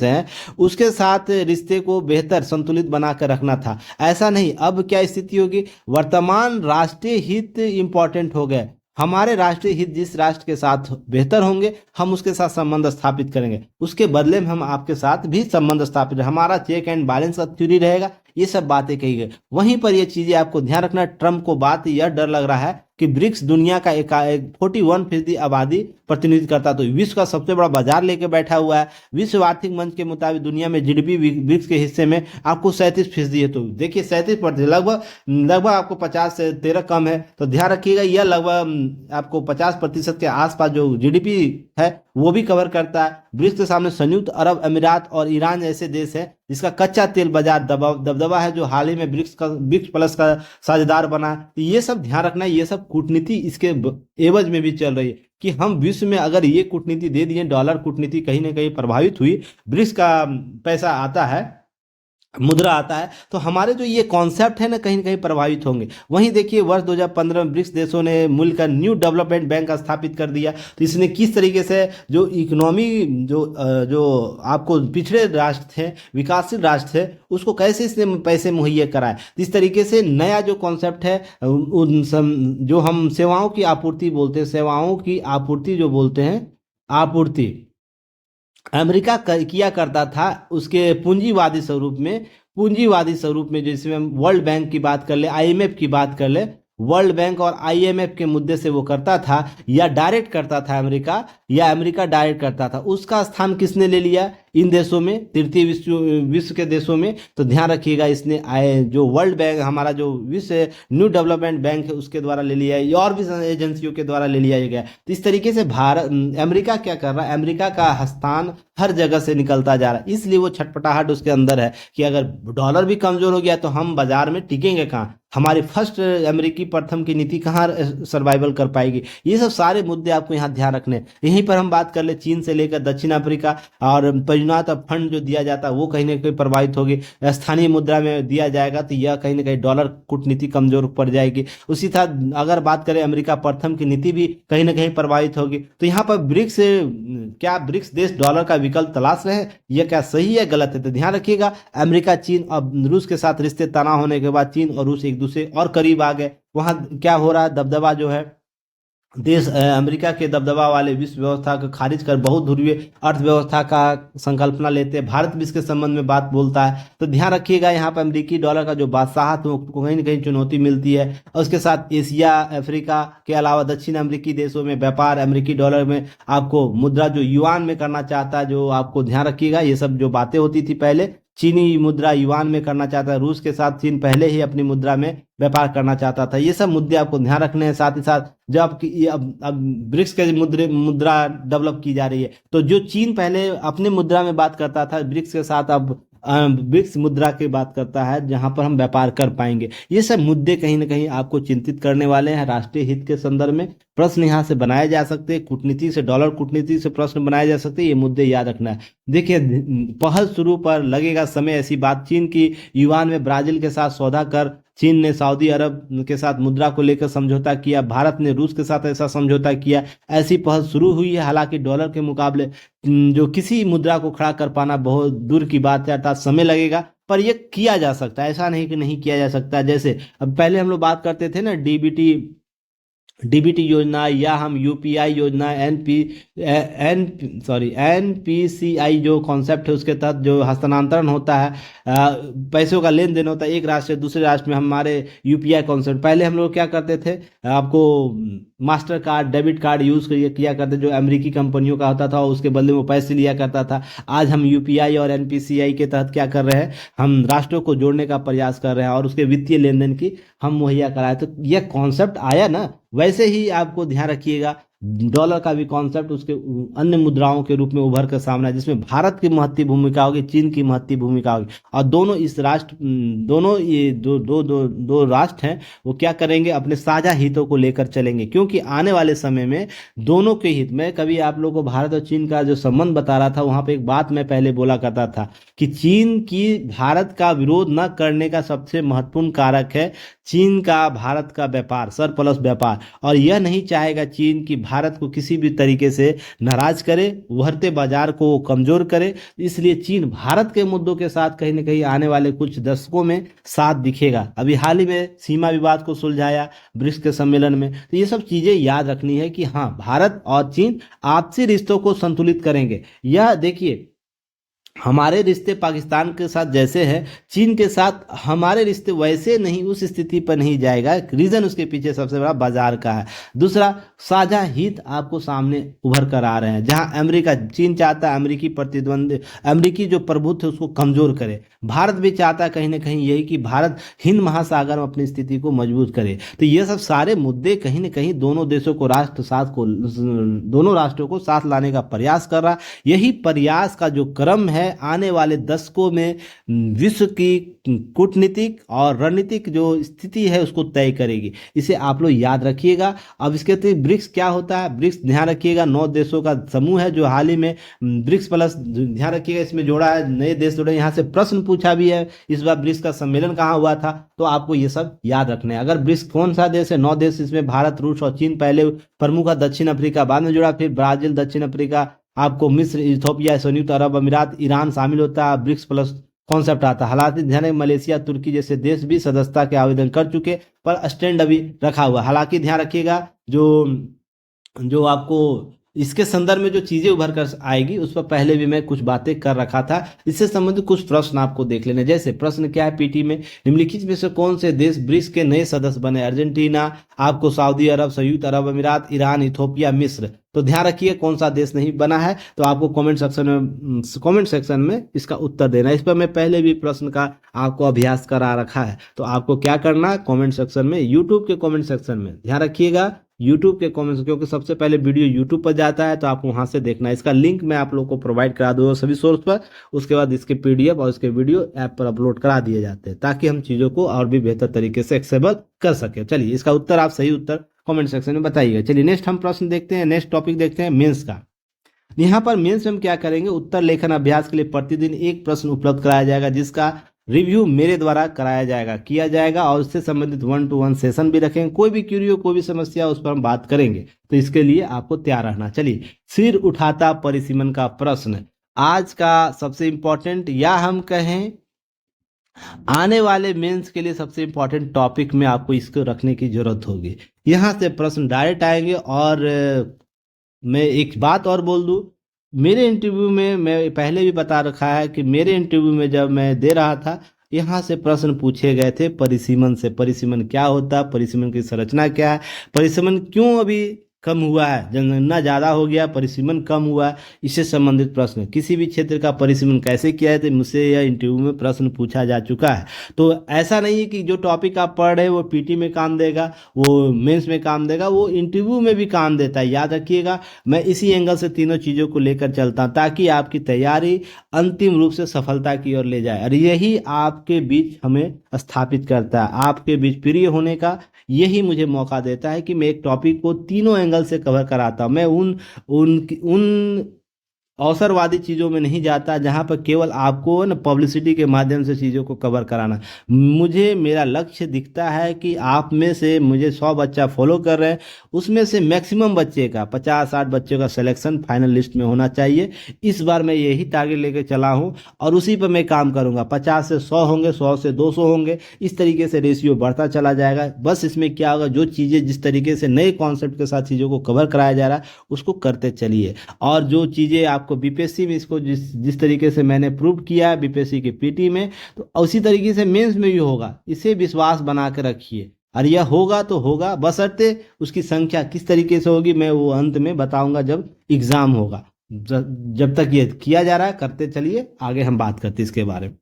हैं, उसके साथ रिश्ते को बेहतर संतुलित बनाकर रखना था। ऐसा नहीं, अब क्या स्थिति होगी, वर्तमान राष्ट्रीय हित इंपॉर्टेंट हो गए। हमारे राष्ट्रीय हित जिस राष्ट्र के साथ बेहतर होंगे, हम उसके साथ संबंध स्थापित करेंगे, उसके बदले में हम आपके साथ भी संबंध स्थापित, हमारा चेक एंड बैलेंस का थ्योरी रहेगा। ये सब बातें कही गई। वहीं पर ये चीजें आपको ध्यान रखना, ट्रम्प को बात यह डर लग रहा है कि ब्रिक्स दुनिया का एक 41% आबादी प्रतिनिधित्व करता, तो विश्व का सबसे बड़ा बाजार लेके बैठा हुआ है। विश्व आर्थिक मंच के मुताबिक दुनिया में जीडीपी ब्रिक्स के हिस्से में आपको 37% है। तो देखिए 37%, लगभग आपको 50 से 13 कम है। तो ध्यान रखिएगा यह लगभग आपको 50% के आसपास जो जीडीपी है वो भी कवर करता है। ब्रिक्स के सामने संयुक्त अरब अमीरात और ईरान ऐसे देश हैं जिसका कच्चा तेल बाजार दबदबा है, जो हाल ही में ब्रिक्स प्लस का साझेदार बना। तो ये सब ध्यान रखना है, ये सब कूटनीति इसके एवज में भी चल रही है कि हम विश्व में अगर ये कूटनीति दे दिए, डॉलर कूटनीति कहीं ना कहीं प्रभावित हुई, ब्रिक्स का पैसा आता है, मुद्रा आता है, तो हमारे जो ये कॉन्सेप्ट है ना कहीं प्रभावित होंगे। वहीं देखिए वर्ष 2015 में ब्रिक्स देशों ने मूल्य का न्यू डेवलपमेंट बैंक स्थापित कर दिया। तो इसने किस तरीके से जो इकोनॉमी जो आपको पिछड़े राष्ट्र थे, विकासशील राष्ट्र थे, उसको कैसे इसने पैसे मुहैया कराए। तो इस तरीके से नया जो कॉन्सेप्ट है, जो हम सेवाओं की आपूर्ति बोलते हैं, आपूर्ति अमेरिका किया करता था उसके पूंजीवादी स्वरूप में, जिसमें हम वर्ल्ड बैंक की बात कर ले, आईएमएफ की बात कर ले, वर्ल्ड बैंक और आईएमएफ के मुद्दे से वो करता था, या डायरेक्ट करता था अमेरिका, या अमेरिका डायरेक्ट करता था। उसका स्थान किसने ले लिया इन देशों में, तृतीय विश्व के देशों में। तो ध्यान रखिएगा इसने जो वर्ल्ड बैंक, हमारा जो विश्व न्यू डेवलपमेंट बैंक है, उसके द्वारा ले लिया है, और भी एजेंसियों के द्वारा ले लिया गया। तो इस तरीके से अमेरिका क्या कर रहा है, अमेरिका का स्थान हर जगह से निकलता जा रहा है। इसलिए वो छटपटाहट उसके अंदर है कि अगर डॉलर भी कमजोर हो गया तो हम बाजार में टिकेंगे कहाँ, हमारी फर्स्ट अमेरिकी प्रथम की नीति कहाँ सर्वाइवल कर पाएगी। ये सब सारे मुद्दे आपको यहाँ ध्यान रखने। यहीं पर हम बात कर ले चीन से लेकर दक्षिण अफ्रीका, और परियोजना फंड जो दिया जाता है वो कहीं ना कहीं प्रभावित होगी। स्थानीय मुद्रा में दिया जाएगा तो यह कहीं ना कहीं डॉलर कूटनीति कमजोर पड़ जाएगी। उसी तरह अगर बात करें अमेरिका प्रथम की नीति भी कहीं ना कहीं प्रभावित होगी। तो यहाँ पर ब्रिक्स देश डॉलर का विकल्प तलाश रहे हैं, यह क्या सही है गलत है। तो ध्यान रखिएगा अमेरिका, चीन और रूस के साथ रिश्ते तनाव होने के बाद चीन और रूस एक दूसरे और करीब आ गए। वहां क्या हो रहा है, दबदबा जो है देश अमेरिका के दबदबा वाले विश्व व्यवस्था को खारिज कर बहुध्रुवीय अर्थव्यवस्था का संकल्पना लेते हैं। भारत भी इसके संबंध में बात बोलता है। तो ध्यान रखिएगा यहाँ पर अमेरिकी डॉलर का जो बादशाहत को कहीं ना कहीं चुनौती मिलती है। और उसके साथ एशिया, अफ्रीका के अलावा दक्षिण अमेरिकी देशों में व्यापार अमेरिकी डॉलर में आपको मुद्रा जो युआन में करना चाहता है, जो आपको ध्यान रखिएगा ये सब जो बातें होती थी पहले, चीनी मुद्रा युआन में करना चाहता है, रूस के साथ चीन पहले ही अपनी मुद्रा में व्यापार करना चाहता था। ये सब मुद्दे आपको ध्यान रखने हैं। साथ ही साथ जब अब ब्रिक्स के मुद्रा डेवलप की जा रही है, तो जो चीन पहले अपने मुद्रा में बात करता था, ब्रिक्स के साथ अब ब्रिक्स मुद्रा की बात करता है, जहां पर हम व्यापार कर पाएंगे। ये सब मुद्दे कहीं ना कहीं आपको चिंतित करने वाले हैं। राष्ट्रीय हित के संदर्भ में प्रश्न यहाँ से बनाए जा सकते हैं, कूटनीति से, डॉलर कूटनीति से प्रश्न बनाए जा सकते हैं। ये मुद्दे याद रखना है। देखिए पहल शुरू पर लगेगा समय, ऐसी बात चीन की युआन में ब्राजील के साथ सौदा कर चीन ने सऊदी अरब के साथ मुद्रा को लेकर समझौता किया, भारत ने रूस के साथ ऐसा समझौता किया। ऐसी पहल शुरू हुई है। हालांकि डॉलर के मुकाबले जो किसी मुद्रा को खड़ा कर पाना बहुत दूर की बात है, अर्थात समय लगेगा, पर ये किया जा सकता है, ऐसा नहीं कि नहीं किया जा सकता। जैसे अब पहले हम लोग बात करते थे ना, डीबीटी योजना, या हम यूपीआई योजना, एनपीसीआई जो कॉन्सेप्ट है, उसके तहत जो हस्तांतरण होता है, पैसों का लेन देन होता है एक राष्ट्र से दूसरे राष्ट्र में, हमारे यूपीआई कॉन्सेप्ट। पहले हम लोग क्या करते थे, आपको master card, debit card use किया करते, जो अमेरिकी कंपनियों का होता था, उसके बदले में वो पैसे लिया करता था। आज हम यूपीआई और एनपीसीआई के तहत क्या कर रहे हैं, हम राष्ट्रों को जोड़ने का प्रयास कर रहे हैं और उसके वित्तीय लेन देन की हम मुहैया कराए। तो यह कॉन्सेप्ट आया ना, वैसे ही आपको ध्यान रखिएगा, डॉलर का भी कॉन्सेप्ट उसके अन्य मुद्राओं के रूप में उभर कर सामने है, जिसमें भारत की महत्वपूर्ण भूमिका होगी, चीन की महत्वपूर्ण भूमिका होगी, और दोनों इस राष्ट्र, दोनों ये दो राष्ट्र हैं, वो क्या करेंगे, अपने साझा हितों को लेकर चलेंगे। क्योंकि आने वाले समय में दोनों के हित में, कभी आप लोगों को भारत और चीन का जो संबंध बता रहा था, वहां पे एक बात मैं पहले बोला करता था कि चीन की भारत का विरोध न करने का सबसे महत्वपूर्ण कारक है चीन का भारत का व्यापार, सरप्लस व्यापार। और यह नहीं चाहेगा चीन की भारत को किसी भी तरीके से नाराज करे, उभरते बाजार को कमजोर करे। इसलिए चीन भारत के मुद्दों के साथ कहीं ना कहीं आने वाले कुछ दशकों में साथ दिखेगा। अभी हाल ही में सीमा विवाद को सुलझाया ब्रिक्स के सम्मेलन में। तो ये सब चीजें याद रखनी है कि हाँ, भारत और चीन आपसी रिश्तों को संतुलित करेंगे। यह देखिए, हमारे रिश्ते पाकिस्तान के साथ जैसे हैं, चीन के साथ हमारे रिश्ते वैसे नहीं, उस स्थिति पर नहीं जाएगा। रीजन उसके पीछे सबसे बड़ा बाजार का है। दूसरा, साझा हित आपको सामने उभर कर आ रहे हैं, जहां अमेरिका, चीन चाहता है अमेरिकी जो प्रभुत्व है उसको कमजोर करे। भारत भी चाहता है कहीं ना कहीं यही कि भारत हिंद महासागर में अपनी स्थिति को मजबूत करे। तो ये सब सारे मुद्दे कहीं ना कहीं दोनों देशों को, दोनों राष्ट्रों को साथ लाने का प्रयास कर रहा। यही प्रयास का जो क्रम है आने वाले दशकों में विश्व की कूटनीतिक और रणनीतिक जो स्थिति है उसको तय करेगी। इसे आप लोग याद रखिएगा। अब इसके अतिरिक्त ब्रिक्स क्या होता है, ब्रिक्स ध्यान रखिएगा 9 देशों का समूह है जो हाल ही में ब्रिक्स प्लस, ध्यान रखिएगा, इसमें जोड़ा है, नए देश जुड़े। यहाँ से प्रश्न पूछा भी है, इस बार ब्रिक्स का सम्मेलन कहाँ हुआ था, तो आपको ये सब याद रखना है। अगर ब्रिक्स कौन सा देश है, 9 देश, इसमें भारत, रूस और चीन पहले प्रमुख है, दक्षिण अफ्रीका बाद में जुड़ा, फिर ब्राजील, दक्षिण अफ्रीका, आपको मिस्र, इथोपिया, संयुक्त अरब अमीरात, ईरान शामिल होता है। ब्रिक्स प्लस कॉन्सेप्ट आता है। हालांकि ध्यान है, मलेशिया, तुर्की जैसे देश भी सदस्यता के आवेदन कर चुके, पर स्टैंड अभी रखा हुआ। हालांकि ध्यान रखिएगा, जो जो आपको इसके संदर्भ में जो चीजें उभर कर आएगी उस पर पहले भी मैं कुछ बातें कर रखा था। इससे संबंधित कुछ प्रश्न आपको देख लेने। जैसे प्रश्न क्या है पीटी में, निम्नलिखित में से कौन से देश ब्रिक्स के नए सदस्य बने, अर्जेंटीना, आपको सऊदी अरब, संयुक्त अरब अमीरात, ईरान, इथोपिया, मिस्र। तो ध्यान रखिए कौन सा देश नहीं बना है, तो आपको कमेंट सेक्शन में इसका उत्तर देना है। इस पर मैं पहले भी प्रश्न का आपको अभ्यास करा रखा है। तो आपको क्या करना है, कमेंट सेक्शन में, यूट्यूब के कमेंट सेक्शन में, ध्यान रखिएगा यूट्यूब के कमेंट्स, क्योंकि सबसे पहले वीडियो यूट्यूब पर जाता है, तो आपको वहां से देखना है। इसका लिंक मैं आप लोग को प्रोवाइड करा दूंगा सभी सोर्स पर। उसके बाद इसके पीडीएफ और इसके वीडियो ऐप पर अपलोड करा दिए जाते हैं, ताकि हम चीजों को और भी बेहतर तरीके से एक्सेबल कर सके। चलिए, इसका उत्तर आप सही उत्तर कमेंट सेक्शन में बताइएगा। चलिए नेक्स्ट हम प्रश्न देखते हैं, नेक्स्ट टॉपिक देखते हैं मेंस का। यहाँ पर मेंस में हम क्या करेंगे, उत्तर लेखन अभ्यास के लिए प्रतिदिन एक प्रश्न उपलब्ध कराया जाएगा, जिसका रिव्यू मेरे द्वारा किया जाएगा और उससे संबंधित 1-to-1 सेशन भी रखेंगे। कोई भी क्यूरी हो, कोई भी समस्या, उस पर हम बात करेंगे। तो इसके लिए आपको तैयार रहना। चलिए, सिर उठाता परिसीमन का प्रश्न आज का सबसे इंपॉर्टेंट, या हम कहें आने वाले मेंस के लिए सबसे इंपॉर्टेंट टॉपिक में आपको इसको रखने की जरूरत होगी। यहां से प्रश्न डायरेक्ट आएंगे। और मैं एक बात और बोल दूं, मेरे इंटरव्यू में, मैं पहले भी बता रखा है कि मेरे इंटरव्यू में जब मैं दे रहा था, यहाँ से प्रश्न पूछे गए थे परिसीमन से। परिसीमन क्या होता है, परिसीमन की संरचना क्या है, परिसीमन क्यों अभी कम हुआ है, जनगणना ज़्यादा हो गया, परिसीमन कम हुआ है, इससे संबंधित प्रश्न, किसी भी क्षेत्र का परिसीमन कैसे किया है, तो मुझसे यह इंटरव्यू में प्रश्न पूछा जा चुका है। तो ऐसा नहीं है कि जो टॉपिक आप पढ़ रहे हैं वो पीटी में काम देगा, वो मेंस में काम देगा, वो इंटरव्यू में भी काम देता है। याद रखिएगा, मैं इसी एंगल से तीनों चीज़ों को लेकर चलता हूँ, ताकि आपकी तैयारी अंतिम रूप से सफलता की ओर ले जाए। और यही आपके बीच हमें स्थापित करता है, आपके बीच प्रिय होने का यही मुझे मौका देता है कि मैं एक टॉपिक को तीनों एंगल से कवर कराता हूँ। मैं उन अवसरवादी चीज़ों में नहीं जाता, जहाँ पर केवल आपको ना पब्लिसिटी के माध्यम से चीज़ों को कवर कराना। मुझे मेरा लक्ष्य दिखता है कि आप में से मुझे 100 बच्चा फॉलो कर रहे हैं, उसमें से मैक्सिमम बच्चे का 50-60 बच्चों का सिलेक्शन फाइनल लिस्ट में होना चाहिए। इस बार मैं यही टारगेट लेके चला हूँ और उसी पर मैं काम करूँगा। 50 से 100 होंगे, 100 से 200 होंगे, इस तरीके से रेशियो बढ़ता चला जाएगा। बस इसमें क्या होगा, जो चीज़ें जिस तरीके से नए कॉन्सेप्ट के साथ चीज़ों को कवर कराया जा रहा है उसको करते चलिए। और जो चीज़ें आपको बीपीएससी में, इसको जिस जिस तरीके से मैंने प्रूव किया है बीपीएससी के पीटी में, तो उसी तरीके से मेंस में भी होगा। इसे विश्वास बना के रखिए और यह होगा तो होगा, बशर्ते उसकी संख्या किस तरीके से होगी मैं वो अंत में बताऊंगा जब एग्जाम होगा। जब तक ये किया जा रहा है करते चलिए, आगे हम बात करते हैं इसके बारे में।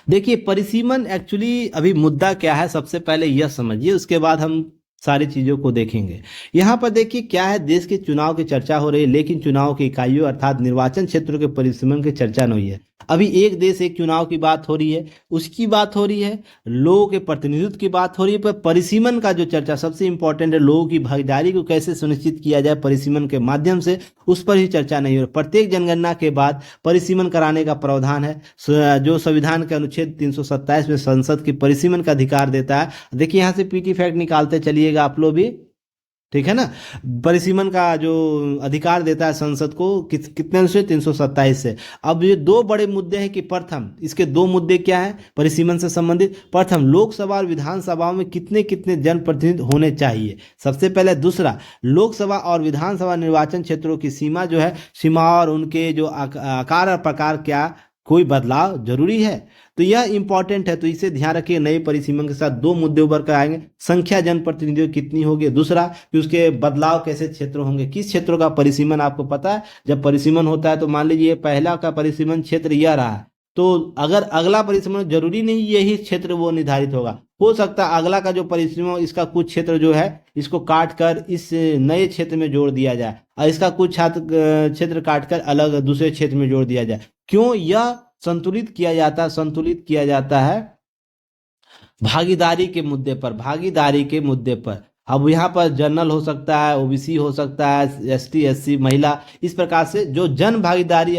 देखिए, परिसीमन एक्चुअली अभी मुद्दा क्या है, सबसे पहले यह समझिए, उसके बाद हम सारी चीज़ों को देखेंगे। यहाँ पर देखिए क्या है, देश के चुनाव की चर्चा हो रही है, लेकिन चुनाव की इकाइयों अर्थात निर्वाचन क्षेत्रों के परिसीमन की चर्चा नहीं है। अभी एक देश एक चुनाव की बात हो रही है, उसकी बात हो रही है, लोगों के प्रतिनिधित्व की बात हो रही है, पर परिसीमन का जो चर्चा सबसे इंपॉर्टेंट है, लोगों की भागीदारी को कैसे सुनिश्चित किया जाए परिसीमन के माध्यम से, उस पर ही चर्चा नहीं हो रही। प्रत्येक जनगणना के बाद परिसीमन कराने का प्रावधान है, जो संविधान के अनुच्छेद 327 में संसद की परिसीमन का अधिकार देता है। देखिए यहाँ से पीटी फैक्ट निकालते चलिएगा आप लोग भी, ठीक है ना। परिसीमन का जो अधिकार देता है संसद को कितने अनुच्छेद 327 से। अब ये दो बड़े मुद्दे हैं कि प्रथम, इसके दो मुद्दे क्या है परिसीमन से संबंधित। प्रथम, लोकसभा और विधानसभाओं में कितने कितने जनप्रतिनिधि होने चाहिए, सबसे पहले। दूसरा, लोकसभा और विधानसभा निर्वाचन क्षेत्रों की सीमा जो है, सीमा और उनके जो आकार और प्रकार, क्या कोई बदलाव जरूरी है। तो यह इंपॉर्टेंट है, तो इसे ध्यान रखिए। नए परिसीमन के साथ दो मुद्दे उभर कर आएंगे, संख्या जनप्रतिनिधियों कितनी होगी, दूसरा कि उसके बदलाव कैसे क्षेत्र होंगे, किस क्षेत्रों का परिसीमन आपको पता है। जब परिसीमन होता है तो मान लीजिए पहला का परिसीमन क्षेत्र यह रहा है, तो अगर अगला परिसीमन, जरूरी नहीं यही क्षेत्र वो निर्धारित होगा, हो सकता है अगला का जो परिसीमन, इसका कुछ क्षेत्र जो है इसको काट कर इस नए क्षेत्र में जोड़ दिया जाए और इसका कुछ क्षेत्र काट कर अलग दूसरे क्षेत्र में जोड़ दिया जाए। क्यों यह संतुलित किया जाता है? संतुलित किया जाता है भागीदारी के मुद्दे पर, भागीदारी के मुद्दे पर। अब यहाँ पर जनरल हो सकता है, ओबीसी हो सकता है, एसटी एससी, महिला, इस प्रकार से जो जन भागीदारी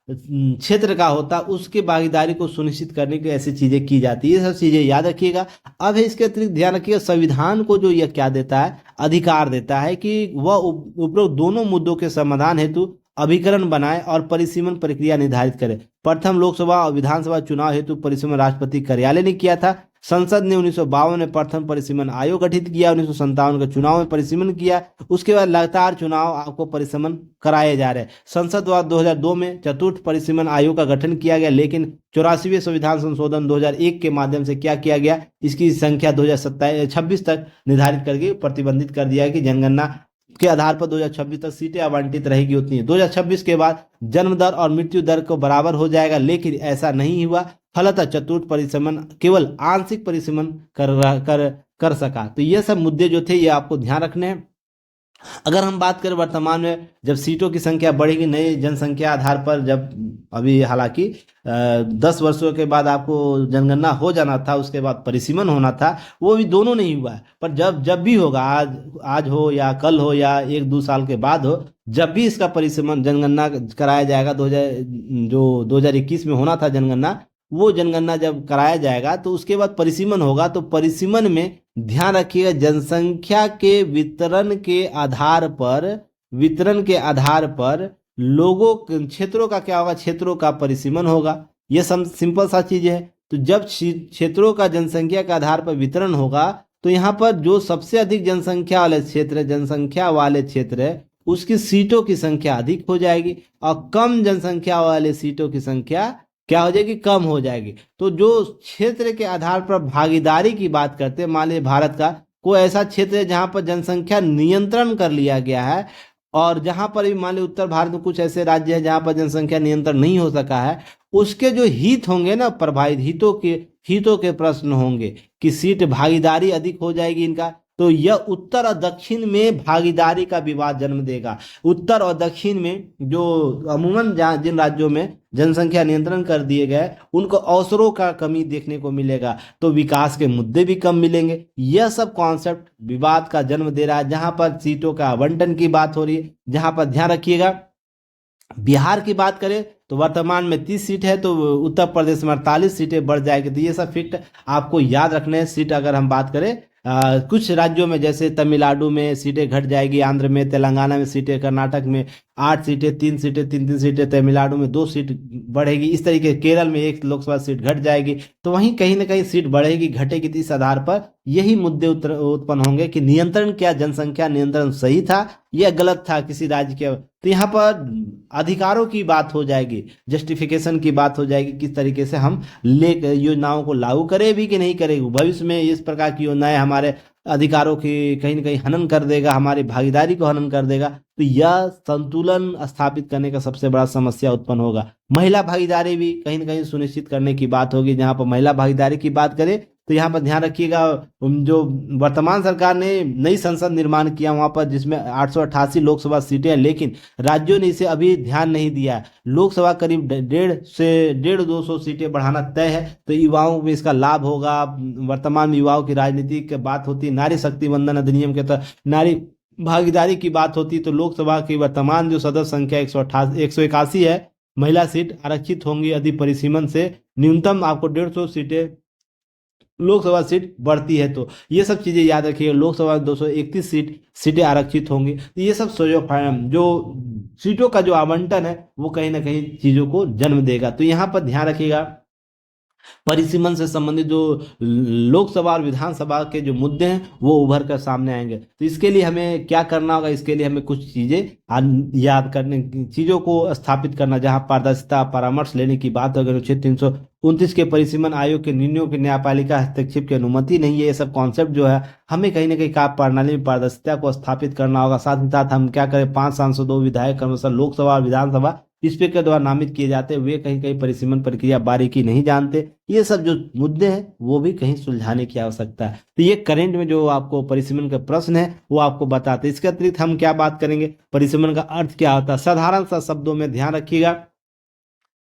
क्षेत्र का होता है उसके भागीदारी को सुनिश्चित करने की ऐसी चीजें की जाती है। ये सब चीजें याद रखिएगा। अब है इसके अतिरिक्त ध्यान रखिएगा, संविधान को जो यह क्या देता है, अधिकार देता है कि वह उपरोक्त दोनों मुद्दों के समाधान हेतु अभिकरण बनाए और परिसीमन प्रक्रिया निर्धारित करे। प्रथम लोकसभा और विधानसभा चुनाव हेतु परिसीमन राष्ट्रपति कार्यालय ने किया था। संसद ने 1952 में प्रथम परिसीमन आयोग गठित किया, 1957 का चुनाव में परिसीमन किया। उसके बाद लगातार चुनाव आपको परिसीमन कराए जा रहे हैं। संसद द्वारा 2002 में चतुर्थ परिसीमन आयोग का गठन किया गया, लेकिन 84वें संविधान संशोधन 2001 के माध्यम से क्या किया गया, इसकी संख्या 2026 तक निर्धारित करके प्रतिबंधित कर दिया कि जनगणना के आधार पर 2026 तक सीटें आवंटित रहेगी उतनी। 2026 के बाद जन्म दर और मृत्यु दर को बराबर हो जाएगा, लेकिन ऐसा नहीं हुआ। फलतः चतुर्थ परिसीमन केवल आंशिक परिसीमन कर सका। तो ये सब मुद्दे जो थे ये आपको ध्यान रखने हैं। अगर हम बात करें वर्तमान में, जब सीटों की संख्या बढ़ेगी नई जनसंख्या आधार पर, जब अभी हालांकि 10 वर्षों के बाद आपको जनगणना हो जाना था, उसके बाद परिसीमन होना था, वो भी दोनों नहीं हुआ है। पर जब भी होगा, आज हो या कल हो या 1-2 साल के बाद हो, जब भी इसका परिसीमन जनगणना कराया जाएगा, 2021 में होना था जनगणना, वो जनगणना जब कराया जाएगा तो उसके बाद परिसीमन होगा। तो परिसीमन में ध्यान रखिएगा, जनसंख्या के वितरण के आधार पर लोगों क्षेत्रों का क्या होगा, क्षेत्रों का परिसीमन होगा। ये सिंपल सा चीज है। तो जब क्षेत्रों का जनसंख्या के आधार पर वितरण होगा, तो यहाँ पर जो सबसे अधिक जनसंख्या वाले क्षेत्र है उसकी सीटों की संख्या अधिक हो जाएगी और कम जनसंख्या वाले सीटों की संख्या क्या हो जाएगी, कम हो जाएगी। तो जो क्षेत्र के आधार पर भागीदारी की बात करते हैं, मान लीजिए भारत का कोई ऐसा क्षेत्र है जहां पर जनसंख्या नियंत्रण कर लिया गया है, और जहां पर भी मान लीजिए उत्तर भारत में कुछ ऐसे राज्य हैं जहां पर जनसंख्या नियंत्रण नहीं हो सका है, उसके जो हित होंगे ना, प्रभावित हितों के प्रश्न होंगे कि सीट भागीदारी अधिक हो जाएगी इनका, तो यह उत्तर और दक्षिण में भागीदारी का विवाद जन्म देगा। उत्तर और दक्षिण में जो अमूमन जिन राज्यों में जनसंख्या नियंत्रण कर दिए गए, उनको अवसरों का कमी देखने को मिलेगा, तो विकास के मुद्दे भी कम मिलेंगे। यह सब कॉन्सेप्ट विवाद का जन्म दे रहा है, जहां पर सीटों का आवंटन की बात हो रही है। जहां पर ध्यान रखिएगा, बिहार की बात करें तो वर्तमान में 30 सीट है, तो उत्तर प्रदेश में 48 सीटें बढ़ जाएगी। तो ये सब फैक्ट आपको याद रखने हैं। सीट अगर हम बात करें कुछ राज्यों में, जैसे तमिलनाडु में सीटें घट जाएगी, आंध्र में, तेलंगाना में सीटें, कर्नाटक में 8 सीटें, 3 सीटें, 3 3 सीटें, तमिलनाडु में 2 सीट बढ़ेगी। इस तरीके केरल में 1 लोकसभा सीट घट जाएगी। तो वहीं कहीं ना कहीं सीट बढ़ेगी घटेगी, तो इस आधार पर यही मुद्दे उत्पन्न होंगे कि नियंत्रण, क्या जनसंख्या नियंत्रण सही था या गलत था किसी राज्य के। तो यहाँ पर अधिकारों की बात हो जाएगी, जस्टिफिकेशन की बात हो जाएगी, किस तरीके से हम ले योजनाओं को लागू करें भी कि नहीं करेंगे। भविष्य में इस प्रकार की योजनाएं हमारे अधिकारों की कहीं ना कहीं हनन कर देगा, हमारी भागीदारी को हनन कर देगा। तो यह संतुलन स्थापित करने का सबसे बड़ा समस्या उत्पन्न होगा। महिला भागीदारी भी कहीं ना कहीं सुनिश्चित करने की बात होगी। जहां पर महिला भागीदारी की बात करें तो यहाँ पर ध्यान रखिएगा, जो वर्तमान सरकार ने नई संसद निर्माण किया वहां पर, जिसमें 888 लोकसभा सीटें हैं, लेकिन राज्यों ने इसे अभी ध्यान नहीं दिया है। लोकसभा करीब 150 से 150 200 सीटें बढ़ाना तय है, तो युवाओं में इसका लाभ होगा। वर्तमान में युवाओं की राजनीति की बात होती है, नारी शक्ति वंदन अधिनियम के तहत नारी भागीदारी की बात होती, तो लोकसभा की वर्तमान जो सदस्य संख्या 181 है, महिला सीट आरक्षित होंगी यदि परिसीमन से न्यूनतम आपको 150 सीटें लोकसभा सीट बढ़ती है। तो ये सब चीजें याद रखिएगा। लोकसभा में 231 सीटें आरक्षित होंगी। तो ये सब जो सीटों का जो आवंटन है वो कहीं ना कहीं चीजों को जन्म देगा। तो यहाँ पर ध्यान रखिएगा, परिसीमन से संबंधित जो लोकसभा और विधानसभा के जो मुद्दे हैं वो उभर कर सामने आएंगे। तो इसके लिए हमें क्या करना होगा, इसके लिए हमें कुछ चीजें याद करने, चीजों को स्थापित करना, जहां पारदर्शिता, परामर्श लेने की बात अगर अनुच्छेद 329 के परिसीमन आयोग के निर्णयों की न्यायपालिका हस्तक्षेप की अनुमति नहीं है। ये सब कॉन्सेप्ट जो है हमें कहीं ना कहीं कार्य प्रणाली में पारदर्शिता को स्थापित करना होगा। साथ ही साथ हम क्या करें, 5 सांसदों विधायक क्रमशः लोकसभा और विधानसभा स्पीकर द्वारा नामित किए जाते हैं, वे कहीं कहीं परिसीमन प्रक्रिया बारीकी नहीं जानते। ये सब जो मुद्दे हैं वो भी कहीं सुलझाने की आवश्यकता है। तो ये करंट में जो आपको परिसीमन का प्रश्न है वो आपको बताते हैं। इसके अतिरिक्त हम क्या बात करेंगे, परिसीमन का अर्थ क्या होता है, साधारण सा शब्दों में ध्यान रखिएगा।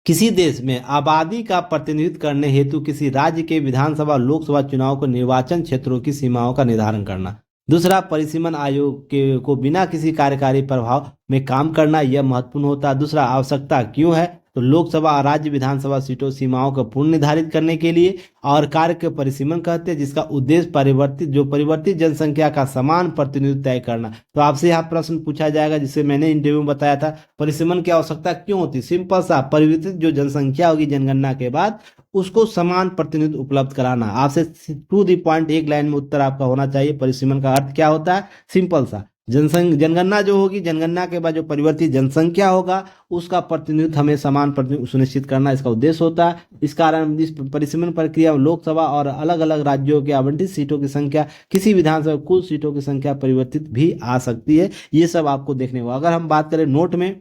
किसी देश में आबादी का प्रतिनिधित्व करने हेतु किसी राज्य के विधानसभा लोकसभा चुनाव को निर्वाचन क्षेत्रों की सीमाओं का निर्धारण करना। दूसरा, परिसीमन आयोग के को बिना किसी कार्यकारी प्रभाव में काम करना, यह महत्वपूर्ण होता है। दूसरा, आवश्यकता क्यों है, तो लोकसभा और राज्य विधानसभा सीटों सीमाओं को पूर्ण निर्धारित करने के लिए, और कार्य के परिसीमन कहते हैं जिसका उद्देश्य परिवर्तित जनसंख्या का समान प्रतिनिधित्व तय करना। तो आपसे यहाँ प्रश्न पूछा जाएगा, जिसे मैंने इंटरव्यू में बताया था, परिसीमन की आवश्यकता क्यों होती। सिंपल सा, परिवर्तित जो जनसंख्या होगी जनगणना के बाद उसको समान प्रतिनिधित्व उपलब्ध कराना। आपसे टू दी पॉइंट एक लाइन में उत्तर आपका होना चाहिए। परिसीमन का अर्थ क्या होता है, सिंपल सा, जनगणना जो होगी, जनगणना के बाद जो परिवर्तित जनसंख्या होगा उसका प्रतिनिधित्व हमें समान प्रतिनिधित्व सुनिश्चित करना इसका उद्देश्य होता है। इस कारण इस परिसीमन प्रक्रिया में लोकसभा और अलग अलग राज्यों के आवंटित सीटों की संख्या, किसी विधानसभा कुल सीटों की संख्या परिवर्तित भी आ सकती है। ये सब आपको देखने होगा। अगर हम बात करें नोट में,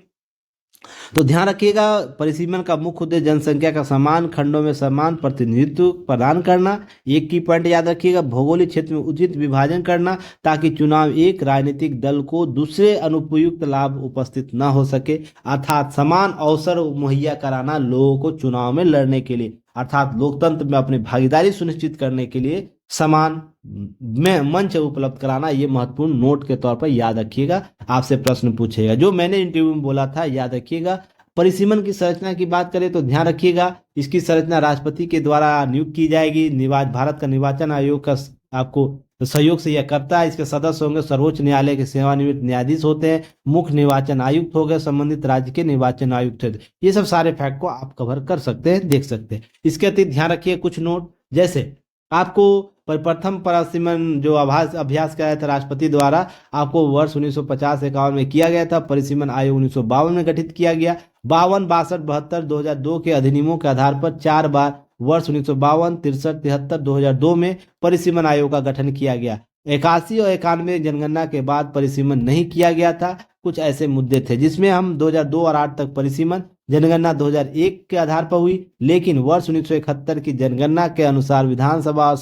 तो ध्यान रखिएगा, परिसीमन का मुख्य उद्देश्य जनसंख्या का समान खंडों में समान प्रतिनिधित्व प्रदान करना। एक की पॉइंट याद रखिएगा, भौगोलिक क्षेत्र में उचित विभाजन करना ताकि चुनाव एक राजनीतिक दल को दूसरे अनुपयुक्त लाभ उपस्थित न हो सके, अर्थात समान अवसर मुहैया कराना लोगों को चुनाव में लड़ने के लिए, अर्थात लोकतंत्र में अपनी भागीदारी सुनिश्चित करने के लिए समान में मंच उपलब्ध कराना। ये महत्वपूर्ण नोट के तौर पर याद रखिएगा, आपसे प्रश्न पूछेगा। जो मैंने इंटरव्यू में बोला था याद रखिएगा। परिसीमन की संरचना की बात करें तो ध्यान रखिएगा, इसकी संरचना राष्ट्रपति के द्वारा नियुक्त की जाएगी। भारत का निर्वाचन आयोग का आपको सहयोग से यह करता है। इसके सदस्य होंगे सर्वोच्च न्यायालय के सेवानिवृत्त न्यायाधीश होते हैं, मुख्य निर्वाचन आयुक्त हो गए, संबंधित राज्य के निर्वाचन आयुक्त है। ये सब सारे फैक्ट को आप कवर कर सकते हैं, देख सकते हैं। इसके अतिरिक्त ध्यान रखिए कुछ नोट, जैसे आपको प्रथम परिसीमन जो अभ्यास कराया था राष्ट्रपति द्वारा, आपको वर्ष 1950-51 में किया गया था। परिसीमन आयोग 1952 में गठित किया गया। 52, 62, 72, 2002 के अधिनियमों के आधार पर 4 बार वर्ष 1952, 63, 73, 2002 में परिसीमन आयोग का गठन किया गया। 81 और 91 जनगणना के बाद परिसीमन नहीं किया गया था। कुछ ऐसे मुद्दे थे जिसमें हम 2002 और 8 तक परिसीमन, जनगणना 2001 के आधार पर हुई, लेकिन वर्ष 1971 की जनगणना के अनुसार विधानसभा और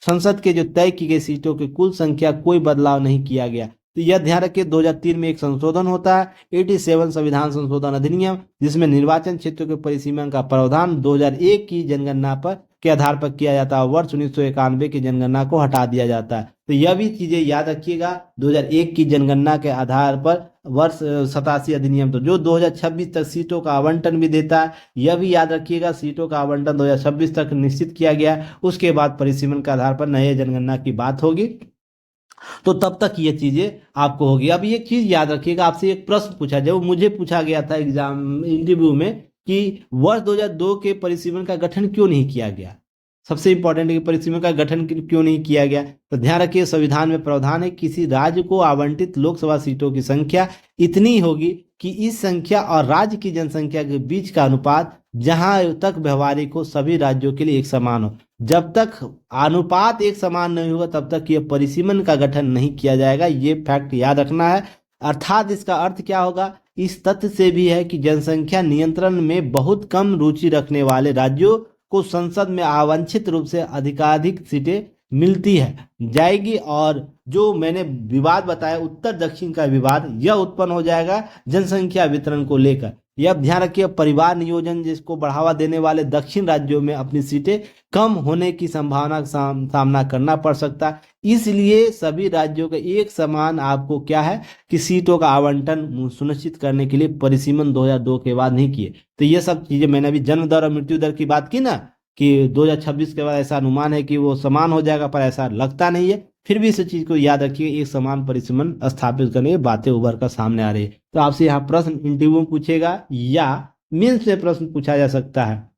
संसद के जो तय की गई सीटों की कुल संख्या कोई बदलाव नहीं किया गया। तो यह ध्यान रखिए 2003 में एक संशोधन होता है 87 संविधान संशोधन अधिनियम, जिसमें निर्वाचन क्षेत्रों के परिसीमन का प्रावधान 2001 की जनगणना पर के आधार पर किया जाता है। वर्ष 1991 की जनगणना को हटा दिया जाता है। तो यह भी चीजें याद रखिएगा, 2001 की जनगणना के आधार पर वर्ष 87 अधिनियम, तो जो 2026 तक सीटों का आवंटन भी देता है, यह भी याद रखिएगा सीटों का आवंटन 2026 तक निश्चित किया गया। उसके बाद परिसीमन के आधार पर नए जनगणना की बात होगी, तो तब तक ये चीजें आपको होगी। अब ये चीज याद रखिएगा, आपसे एक प्रश्न पूछा, जब मुझे पूछा गया था एग्जाम इंटरव्यू में कि वर्ष 2002 के परिसीमन का गठन क्यों नहीं किया गया, सबसे इंपॉर्टेंट है कि परिसीमन का गठन क्यों नहीं किया गया, तो ध्यान रखिए संविधान में प्रावधान है किसी राज्य को आवंटित लोकसभा सीटों की संख्या इतनी होगी कि इस संख्या और राज्य की जनसंख्या के बीच का अनुपात जहां तक व्यवहारिक हो सभी राज्यों के लिए एक समान हो। जब तक अनुपात एक समान नहीं होगा तब तक ये परिसीमन का गठन नहीं किया जाएगा, ये फैक्ट याद रखना है। अर्थात इसका अर्थ क्या होगा, इस तथ्य से भी है कि जनसंख्या नियंत्रण में बहुत कम रुचि रखने वाले राज्यों को संसद में आवांछित रूप से अधिकाधिक सीटें मिलती है जाएगी, और जो मैंने विवाद बताया उत्तर दक्षिण का विवाद, यह उत्पन्न हो जाएगा जनसंख्या वितरण को लेकर। यह ध्यान रखिए परिवार नियोजन जिसको बढ़ावा देने वाले दक्षिण राज्यों में अपनी सीटें कम होने की संभावना का सामना करना पड़ सकता है, इसलिए सभी राज्यों का एक समान आपको क्या है कि सीटों का आवंटन सुनिश्चित करने के लिए परिसीमन 2002 के बाद नहीं किए। तो ये सब चीजें, मैंने अभी जन्म दर और मृत्यु दर की बात की ना कि 2026 के बाद ऐसा अनुमान है कि वो समान हो जाएगा, पर ऐसा लगता नहीं है। फिर भी इस चीज को याद रखिए, एक समान परिसीमन स्थापित करने की बातें उभर कर सामने आ रही है। तो आपसे यहाँ प्रश्न इंटरव्यू में पूछेगा या मेंस से प्रश्न पूछा जा सकता है,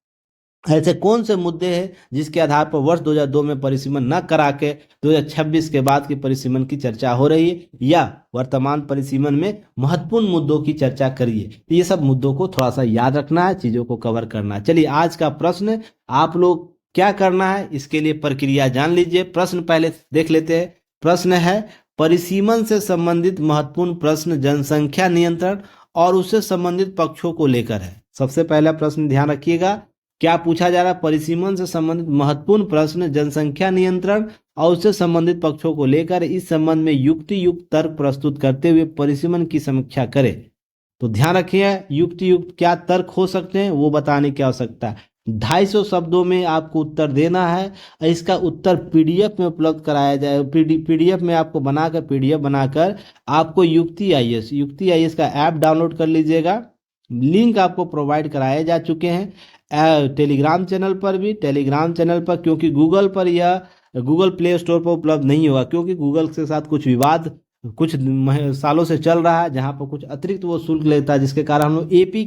ऐसे कौन से मुद्दे हैं जिसके आधार पर वर्ष 2002 में परिसीमन न करा के 2026 के बाद की परिसीमन की चर्चा हो रही है, या वर्तमान परिसीमन में महत्वपूर्ण मुद्दों की चर्चा करिए। तो ये सब मुद्दों को थोड़ा सा याद रखना है, चीजों को कवर करना है। चलिए आज का प्रश्न, आप लोग क्या करना है इसके लिए प्रक्रिया जान लीजिए। प्रश्न पहले देख लेते हैं। प्रश्न है परिसीमन से संबंधित महत्वपूर्ण प्रश्न जनसंख्या नियंत्रण और उससे संबंधित पक्षों को लेकर है। सबसे पहला प्रश्न ध्यान रखिएगा, क्या पूछा जा रहा है, परिसीमन से संबंधित महत्वपूर्ण प्रश्न जनसंख्या नियंत्रण और उससे संबंधित पक्षों को लेकर, इस संबंध में युक्ति युक्त तर्क प्रस्तुत करते हुए परिसीमन की समीक्षा करें। तो ध्यान रखिए युक्ति युक्त क्या तर्क हो सकते हैं वो बताने की आवश्यकता है। 250 शब्दों में आपको उत्तर देना है। इसका उत्तर पीडीएफ में उपलब्ध कराया जाए, पीडीएफ में आपको बनाकर पीडीएफ बनाकर आपको युक्ति आईएएस का ऐप डाउनलोड कर लीजिएगा। लिंक आपको प्रोवाइड कराए जा चुके हैं टेलीग्राम चैनल पर भी, टेलीग्राम चैनल पर, क्योंकि गूगल पर या गूगल प्ले स्टोर पर उपलब्ध नहीं होगा, क्योंकि गूगल के साथ कुछ विवाद कुछ सालों से चल रहा है, जहां पर कुछ अतिरिक्त वो शुल्क लेता है, जिसके कारण हम लोग एपी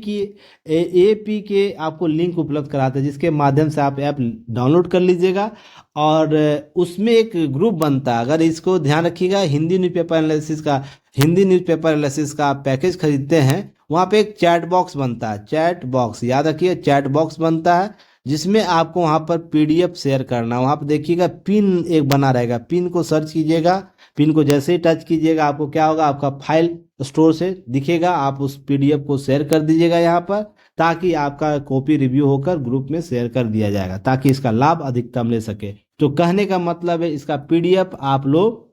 के आपको लिंक उपलब्ध कराते हैं, जिसके माध्यम से आप ऐप डाउनलोड कर लीजिएगा। और उसमें एक ग्रुप बनता है, अगर इसको ध्यान रखिएगा, हिंदी न्यूज़पेपर एनालिसिस का आप पैकेज खरीदते हैं, वहाँ पे एक चैट बॉक्स बनता है, चैट बॉक्स याद रखिए, चैट बॉक्स बनता है जिसमें आपको वहाँ पर पीडीएफ शेयर करना। वहाँ पर देखिएगा पिन एक बना रहेगा, पिन को सर्च कीजिएगा, पिन को जैसे ही टच कीजिएगा आपको क्या होगा, आपका फाइल स्टोर से दिखेगा, आप उस पीडीएफ को शेयर कर दीजिएगा यहाँ पर, ताकि आपका कॉपी रिव्यू होकर ग्रुप में शेयर कर दिया जाएगा, ताकि इसका लाभ अधिकतम ले सके। तो कहने का मतलब है इसका पीडीएफ आप लोग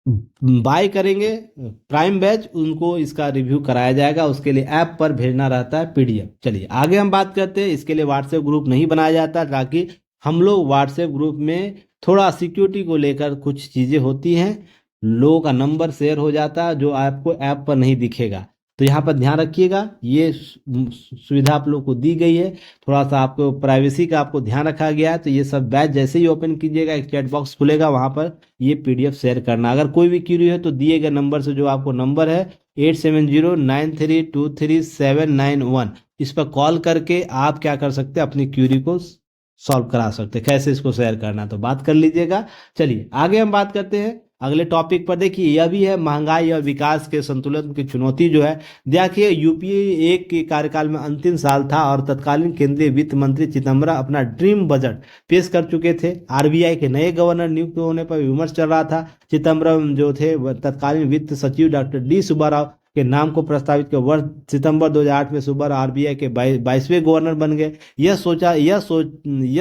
बाय करेंगे प्राइम बैच, उनको इसका रिव्यू कराया जाएगा, उसके लिए ऐप पर भेजना रहता है पीडीएफ। चलिए आगे हम बात करते हैं। इसके लिए व्हाट्सएप ग्रुप नहीं बनाया जाता, ताकि हम लोग व्हाट्सएप ग्रुप में थोड़ा सिक्योरिटी को लेकर कुछ चीज़ें होती हैं, लोगों का नंबर शेयर हो जाता है जो आपको ऐप पर नहीं दिखेगा। तो यहाँ पर ध्यान रखिएगा, ये सुविधा आप लोग को दी गई है, थोड़ा सा आपको प्राइवेसी का आपको ध्यान रखा गया है। तो ये सब बैच जैसे ही ओपन कीजिएगा एक चैट बॉक्स खुलेगा, वहाँ पर ये पीडीएफ शेयर करना। अगर कोई भी क्यूरी है तो दिए गए नंबर से, जो आपको नंबर है 8709323791, इस पर कॉल करके आप क्या कर सकते हैं, अपनी क्यूरी को सॉल्व करा सकते हैं। कैसे इसको शेयर करना तो बात कर लीजिएगा। चलिए आगे हम बात करते हैं अगले टॉपिक पर। देखिए यह भी है महंगाई और विकास के संतुलन की चुनौती जो है। देखिए यूपीए 1 के कार्यकाल में अंतिम साल था और तत्कालीन केंद्रीय वित्त मंत्री चिदम्बरम अपना ड्रीम बजट पेश कर चुके थे। आरबीआई के नए गवर्नर नियुक्त होने पर विमर्श चल रहा था। चिदम्बरम जो थे तत्कालीन वित्त सचिव डॉक्टर डी सुब्बाराव के नाम को प्रस्तावित किया। वर्ष सितंबर 2008 में सुब्बाराव आरबीआई के 22वें गवर्नर बन गए। यह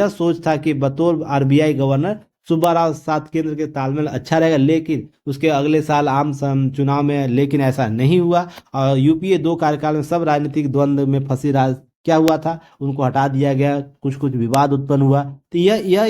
सोच था कि बतौर आरबीआई गवर्नर सुब्बा राव साथ केंद्र के तालमेल अच्छा रहेगा, लेकिन उसके अगले साल चुनाव में लेकिन ऐसा नहीं हुआ और यूपीए 2 कार्यकाल में सब राजनीतिक द्वंद्व में फंसी रहा। क्या हुआ था, उनको हटा दिया गया, कुछ कुछ विवाद उत्पन्न हुआ। तो यह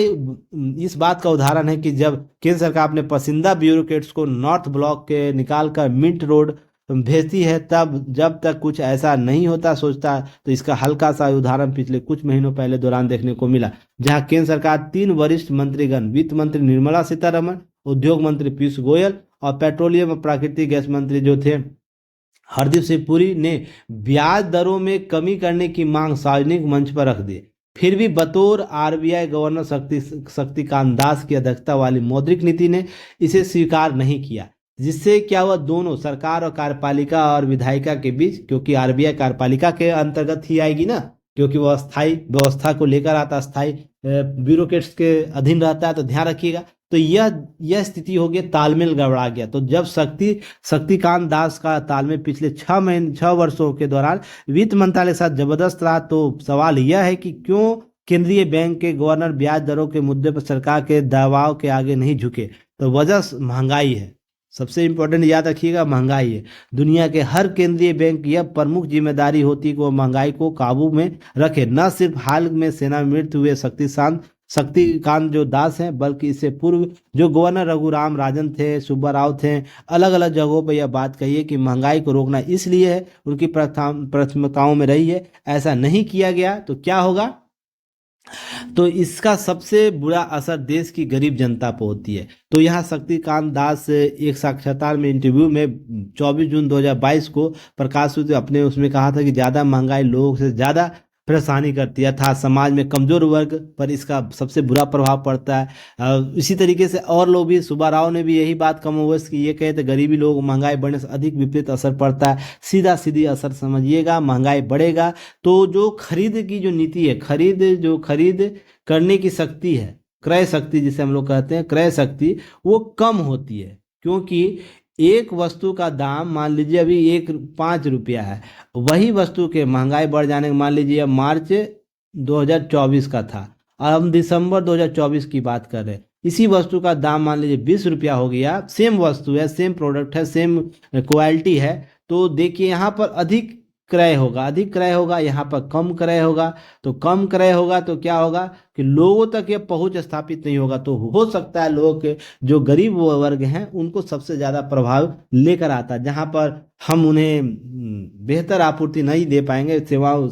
इस बात का उदाहरण है कि जब केंद्र सरकार अपने पसंदीदा ब्यूरोक्रेट्स को नॉर्थ ब्लॉक के निकाल कर मिंट रोड भेजती है, तब जब तक कुछ ऐसा नहीं होता सोचता। तो इसका हल्का सा उदाहरण पिछले कुछ महीनों पहले दौरान देखने को मिला, जहां केंद्र सरकार 3 वरिष्ठ मंत्रीगण, वित्त मंत्री निर्मला सीतारमण, उद्योग मंत्री पीयूष गोयल और पेट्रोलियम और प्राकृतिक गैस मंत्री जो थे हरदीप सिंह पुरी ने ब्याज दरों में कमी करने की मांग सार्वजनिक मंच पर रख दी। फिर भी बतौर आरबीआई गवर्नर शक्तिकांत दास की अध्यक्षता वाली मौद्रिक नीति ने इसे स्वीकार नहीं किया, जिससे क्या हुआ, दोनों सरकार और कार्यपालिका और विधायिका के बीच, क्योंकि आरबीआई कार्यपालिका के अंतर्गत ही आएगी ना, क्योंकि वह स्थायी व्यवस्था को लेकर आता, स्थायी ब्यूरोक्रेट्स के अधीन रहता है, तो ध्यान रखिएगा। तो यह स्थिति हो गई, तालमेल गड़बड़ा गया। तो जब शक्तिकांत दास का तालमेल पिछले 6 वर्षों के दौरान वित्त मंत्रालय के साथ जबरदस्त रहा, तो सवाल यह है कि क्यों केंद्रीय बैंक के गवर्नर ब्याज दरों के मुद्दे पर सरकार के दबाव के आगे नहीं झुके। तो वजह महंगाई है, सबसे इंपॉर्टेंट याद रखिएगा, महंगाई है। दुनिया के हर केंद्रीय बैंक की यह प्रमुख जिम्मेदारी होती है कि वह महंगाई को काबू में रखे। न सिर्फ हाल में सेना में मृत्यु हुए शक्तिकांत जो दास हैं, बल्कि इससे पूर्व जो गवर्नर रघुराम राजन थे, सुब्बा राव थे, अलग अलग जगहों पर यह बात कही है कि महंगाई को रोकना इसलिए है, उनकी प्राथमिकताओं में रही है। ऐसा नहीं किया गया तो क्या होगा, तो इसका सबसे बुरा असर देश की गरीब जनता पर होती है। तो यहाँ शक्तिकांत दास एक साक्षात्कार में इंटरव्यू में 24 जून 2022 को प्रकाशित अपने उसमें कहा था कि ज़्यादा महंगाई लोगों से ज़्यादा परेशानी करती है, था समाज में कमजोर वर्ग पर इसका सबसे बुरा प्रभाव पड़ता है। इसी तरीके से और लोग भी, सुब्बा राव ने भी यही बात कम ओवैस की, ये कहे थे गरीबी लोग महंगाई बढ़ने से अधिक विपरीत असर पड़ता है। सीधा सीधी असर समझिएगा, महंगाई बढ़ेगा तो जो खरीद की जो नीति है, खरीद करने की शक्ति है, क्रय शक्ति जिसे हम लोग कहते हैं, क्रय शक्ति, वो कम होती है। क्योंकि एक वस्तु का दाम मान लीजिए अभी 5 रुपया है, वही वस्तु के महंगाई बढ़ जाने के, मान लीजिए अब मार्च 2024 का था और हम दिसंबर 2024 की बात कर रहे हैं, इसी वस्तु का दाम मान लीजिए 20 रुपया हो गया, सेम वस्तु है, सेम प्रोडक्ट है, सेम क्वालिटी है, तो देखिए यहाँ पर अधिक क्रय होगा, यहाँ पर कम क्रय होगा। तो कम क्रय होगा तो क्या होगा कि लोगों तक ये पहुंच स्थापित नहीं होगा। तो हो सकता है लोगों के जो गरीब वर्ग हैं उनको सबसे ज़्यादा प्रभाव लेकर आता है, जहाँ पर हम उन्हें बेहतर आपूर्ति नहीं दे पाएंगे, सेवाओं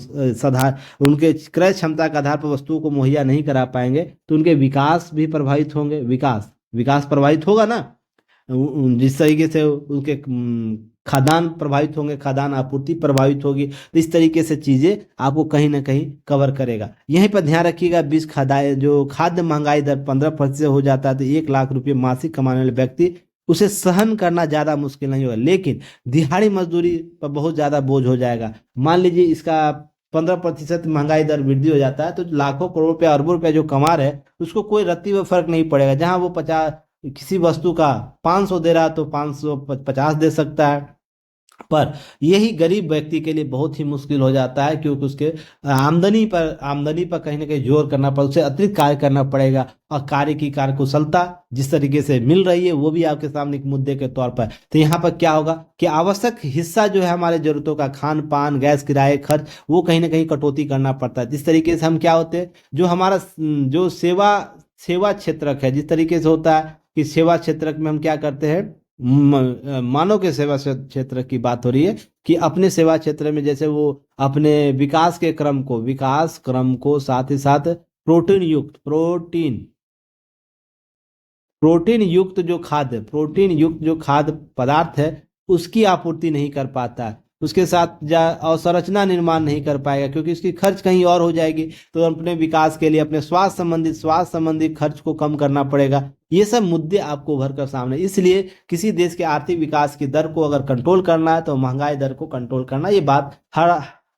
उनके क्रय क्षमता के आधार पर वस्तुओं को मुहैया नहीं करा पाएंगे, तो उनके विकास भी प्रभावित होंगे। विकास प्रभावित होगा ना, जिस तरीके से उनके खाद्यान्न प्रभावित होंगे, खाद्यान्न आपूर्ति प्रभावित होगी। तो इस तरीके से चीज़ें आपको कहीं ना कहीं कवर करेगा। यहीं पर ध्यान रखिएगा, खाद्य महंगाई दर 15% हो जाता है तो 1 लाख रुपये मासिक कमाने वाले व्यक्ति उसे सहन करना ज़्यादा मुश्किल नहीं होगा, लेकिन दिहाड़ी मजदूरी पर बहुत ज़्यादा बोझ हो जाएगा। मान लीजिए इसका 15% महंगाई दर वृद्धि हो जाता है तो लाखों करोड़ रुपया, अरबों रुपया जो कमा रहे हैं उसको कोई रत्ती में फर्क नहीं पड़ेगा। जहां वो 50 किसी वस्तु का 500 दे रहा है तो 550 दे सकता है, पर यही गरीब व्यक्ति के लिए बहुत ही मुश्किल हो जाता है, क्योंकि उसके आमदनी पर कहीं ना कहीं जोर करना पड़ेगा, उसे अतिरिक्त कार्य करना पड़ेगा। और कार्य की कार्यकुशलता जिस तरीके से मिल रही है वो भी आपके सामने एक मुद्दे के तौर पर। तो यहाँ पर क्या होगा कि आवश्यक हिस्सा जो है हमारे जरूरतों का, खान पान, गैस किराए, खर्च, वो कहीं ना कहीं कटौती करना पड़ता है। जिस तरीके से हम क्या होते हैं, जो हमारा जो सेवा क्षेत्रक है, जिस तरीके से होता है कि सेवा क्षेत्रक में हम क्या करते हैं, मानव के सेवा क्षेत्र की बात हो रही है कि अपने सेवा क्षेत्र में जैसे वो अपने विकास क्रम को साथ ही साथ प्रोटीन युक्त जो खाद्य पदार्थ है उसकी आपूर्ति नहीं कर पाता है, उसके साथ अवसंरचना निर्माण नहीं कर पाएगा, क्योंकि उसकी खर्च कहीं और हो जाएगी। तो अपने विकास के लिए अपने स्वास्थ्य संबंधित खर्च को कम करना पड़ेगा। ये सब मुद्दे आपको उभर कर सामने, इसलिए किसी देश के आर्थिक विकास की दर को अगर कंट्रोल करना है तो महंगाई दर को कंट्रोल करना, ये बात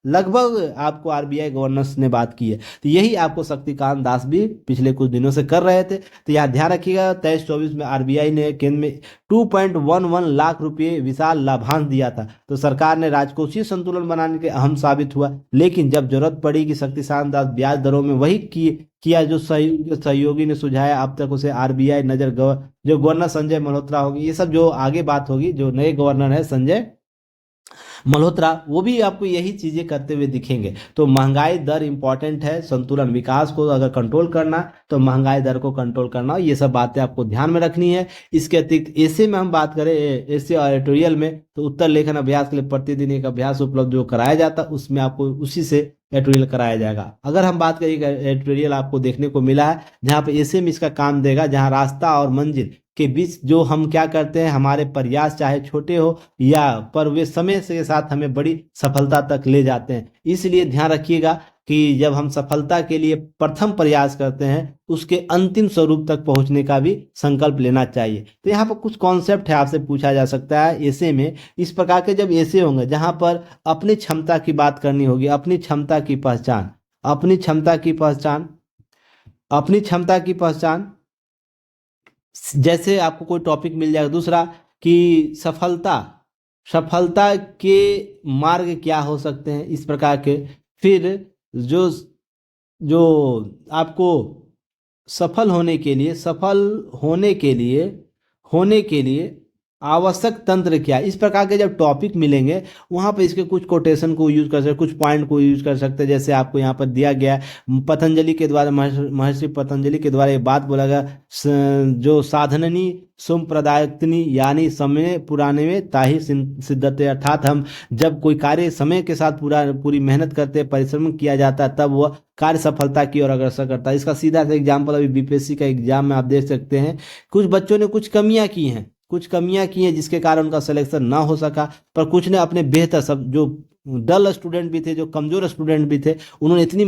लगभग आपको आरबीआई गवर्नर्स ने बात की है। तो यही आपको शक्तिकांत दास भी पिछले कुछ दिनों से कर रहे थे। तो यहाँ ध्यान रखिएगा 23-24 में आरबीआई ने केंद्र में 2.11 लाख रुपए विशाल लाभांश दिया था। तो सरकार ने राजकोषीय संतुलन बनाने के अहम साबित हुआ। लेकिन जब जरूरत पड़ी कि शक्तिकांत दास ब्याज दरों में वही किया जो सहयोगी ने सुझाया, अब तक उसे आरबीआई जो गवर्नर संजय मल्होत्रा होगी, ये सब जो आगे बात होगी, जो नए गवर्नर है संजय मल्होत्रा, वो भी आपको यही चीजें करते हुए दिखेंगे। तो महंगाई दर इंपॉर्टेंट है, संतुलन विकास को अगर कंट्रोल करना तो महंगाई दर को कंट्रोल करना, ये सब बातें आपको ध्यान में रखनी है। इसके अतिरिक्त ऐसे में हम बात करें, ऐसे ऑडिटोरियल में तो उत्तर लेखन अभ्यास के लिए प्रतिदिन एक अभ्यास उपलब्ध जो कराया जाता, उसमें आपको उसी से एडिटोरियल कराया जाएगा। अगर हम बात करें एडिटोरियल आपको देखने को मिला है जहाँ पे ऐसे में इसका काम देगा, जहाँ रास्ता और मंजिल के बीच जो हम क्या करते हैं, हमारे प्रयास चाहे छोटे हो या पर वे समय के साथ हमें बड़ी सफलता तक ले जाते हैं। इसलिए ध्यान रखिएगा कि जब हम सफलता के लिए प्रथम प्रयास करते हैं, उसके अंतिम स्वरूप तक पहुंचने का भी संकल्प लेना चाहिए। तो यहाँ पर कुछ कॉन्सेप्ट है, आपसे पूछा जा सकता है ऐसे में। इस प्रकार के जब ऐसे होंगे जहां पर अपनी क्षमता की बात करनी होगी, अपनी क्षमता की पहचान, अपनी क्षमता की पहचान, अपनी क्षमता की पहचान, जैसे आपको कोई टॉपिक मिल जाएगा। दूसरा कि सफलता, सफलता के मार्ग क्या हो सकते हैं, इस प्रकार के। फिर जो जो आपको सफल होने के लिए, होने के लिए आवश्यक तंत्र क्या है, इस प्रकार के जब टॉपिक मिलेंगे वहां पर इसके कुछ कोटेशन को यूज कर सकते, कुछ पॉइंट को यूज कर सकते हैं। जैसे आपको यहाँ पर दिया गया है, पतंजलि के द्वारा, महर्षि पतंजलि के द्वारा ये बात बोला गया, जो साधननी सुम्प्रदायक्तनी, यानी समय पुराने में ताही सिद्धते, अर्थात हम जब कोई कार्य समय के साथ पूरी मेहनत करते, परिश्रम किया जाता है, तब वह कार्य सफलता की ओर अग्रसर करता है। इसका सीधा सा एग्जाम्पल अभी बीपीएससी का एग्जाम में आप देख सकते हैं, कुछ बच्चों ने कुछ कमियां की हैं जिसके कारण उनका सिलेक्शन ना हो सका, पर कुछ ने अपने बेहतर, सब जो डल स्टूडेंट भी थे, जो कमजोर स्टूडेंट भी थे, उन्होंने इतनी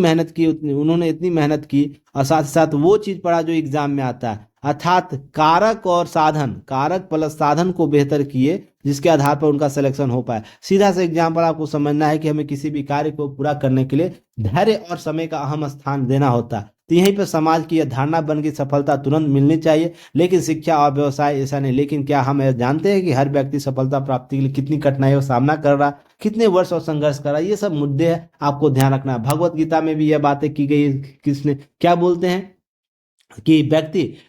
मेहनत की और साथ ही साथ वो चीज पढ़ा जो एग्जाम में आता है, अर्थात कारक और साधन, कारक प्लस साधन को बेहतर किए, जिसके आधार पर उनका सिलेक्शन हो पाए। सीधा सा एग्जाम्पल आपको समझना है कि हमें किसी भी कार्य को पूरा करने के लिए धैर्य और समय का अहम स्थान देना होता है। तो यहीं पर समाज की यह धारणा बन गई, सफलता तुरंत मिलनी चाहिए, लेकिन शिक्षा और व्यवसाय ऐसा नहीं। लेकिन क्या हम जानते हैं कि हर व्यक्ति सफलता प्राप्ति के लिए कितनी कठिनाइयों का सामना कर रहा, कितने वर्ष और संघर्ष कर रहा है, ये सब मुद्दे हैं, आपको ध्यान रखना है। भगवत गीता में भी यह बातें की गई, किसने क्या बोलते हैं कि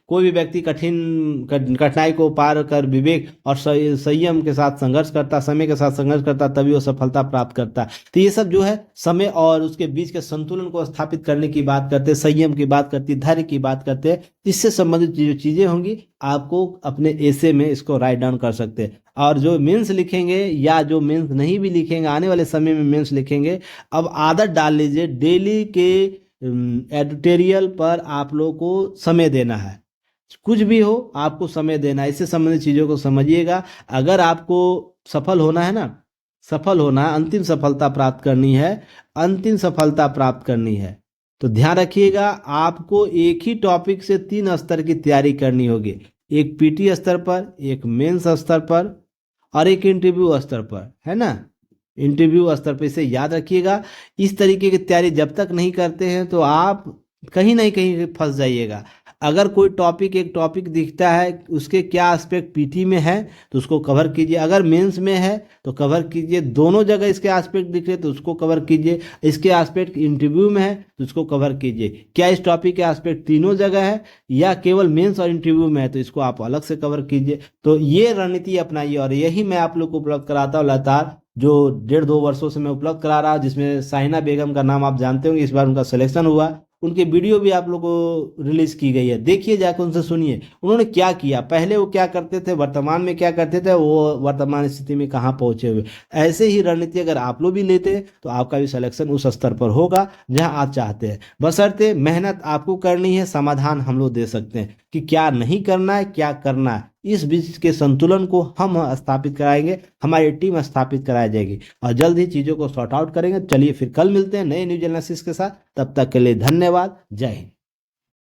कोई भी व्यक्ति कठिनाई को पार कर विवेक और संयम के साथ संघर्ष करता, समय के साथ संघर्ष करता, तभी वो सफलता प्राप्त करता। तो ये सब जो है समय और उसके बीच के संतुलन को स्थापित करने की बात करते, संयम की बात करती, धैर्य की बात करते, इससे संबंधित जो चीजें होंगी आपको अपने ऐसे में इसको राइट डाउन कर सकते हैं। और जो मेंस लिखेंगे या जो मेंस नहीं भी लिखेंगे, आने वाले समय में मेंस लिखेंगे, अब आदत डाल लीजिए डेली के एडिटोरियल पर आप लोगों को समय देना है। कुछ भी हो आपको समय देना है, इससे संबंधित चीजों को समझिएगा। अगर आपको सफल होना है ना, अंतिम सफलता प्राप्त करनी है, तो ध्यान रखिएगा आपको एक ही टॉपिक से 3 स्तर की तैयारी करनी होगी, एक पीटी स्तर पर, एक मेंस स्तर पर और एक इंटरव्यू स्तर पर, है ना। इंटरव्यू स्तर पर इसे याद रखिएगा। इस तरीके की तैयारी जब तक नहीं करते हैं तो आप कहीं ना कहीं फंस जाइएगा। अगर कोई एक टॉपिक दिखता है, उसके क्या एस्पेक्ट पीटी में है तो उसको कवर कीजिए, अगर मेंस में है तो कवर कीजिए, दोनों जगह इसके एस्पेक्ट दिख रहे तो उसको कवर कीजिए, इसके एस्पेक्ट इंटरव्यू में है तो उसको कवर कीजिए। क्या इस टॉपिक के एस्पेक्ट तीनों जगह है या केवल मेंस और इंटरव्यू में है तो इसको आप अलग से कवर कीजिए। तो ये रणनीति अपनाइए और यही मैं आप लोग को उपलब्ध कराता हूँ लगातार, जो 1.5-2 वर्षों से मैं उपलब्ध करा रहा हूँ, जिसमें साहिना बेगम का नाम आप जानते होंगे, इस बार उनका सिलेक्शन हुआ, उनके वीडियो भी आप लोगों को रिलीज की गई है, देखिए जाकर उनसे सुनिए उन्होंने क्या किया, पहले वो क्या करते थे, वर्तमान में क्या करते थे, वो वर्तमान स्थिति में कहाँ पहुंचे हुए। ऐसे ही रणनीति अगर आप लोग भी लेते तो आपका भी सिलेक्शन उस स्तर पर होगा जहां आप चाहते हैं। बशर्ते मेहनत आपको करनी है, समाधान हम लोग दे सकते हैं कि क्या नहीं करना है, क्या करना है, इस बीच के संतुलन को हम स्थापित कराएंगे, हमारी टीम स्थापित कराई जाएगी और जल्द ही चीज़ों को सॉर्ट आउट करेंगे। चलिए फिर कल मिलते हैं नए न्यूज एनालिसिस के साथ, तब तक के लिए धन्यवाद, जय हिंद।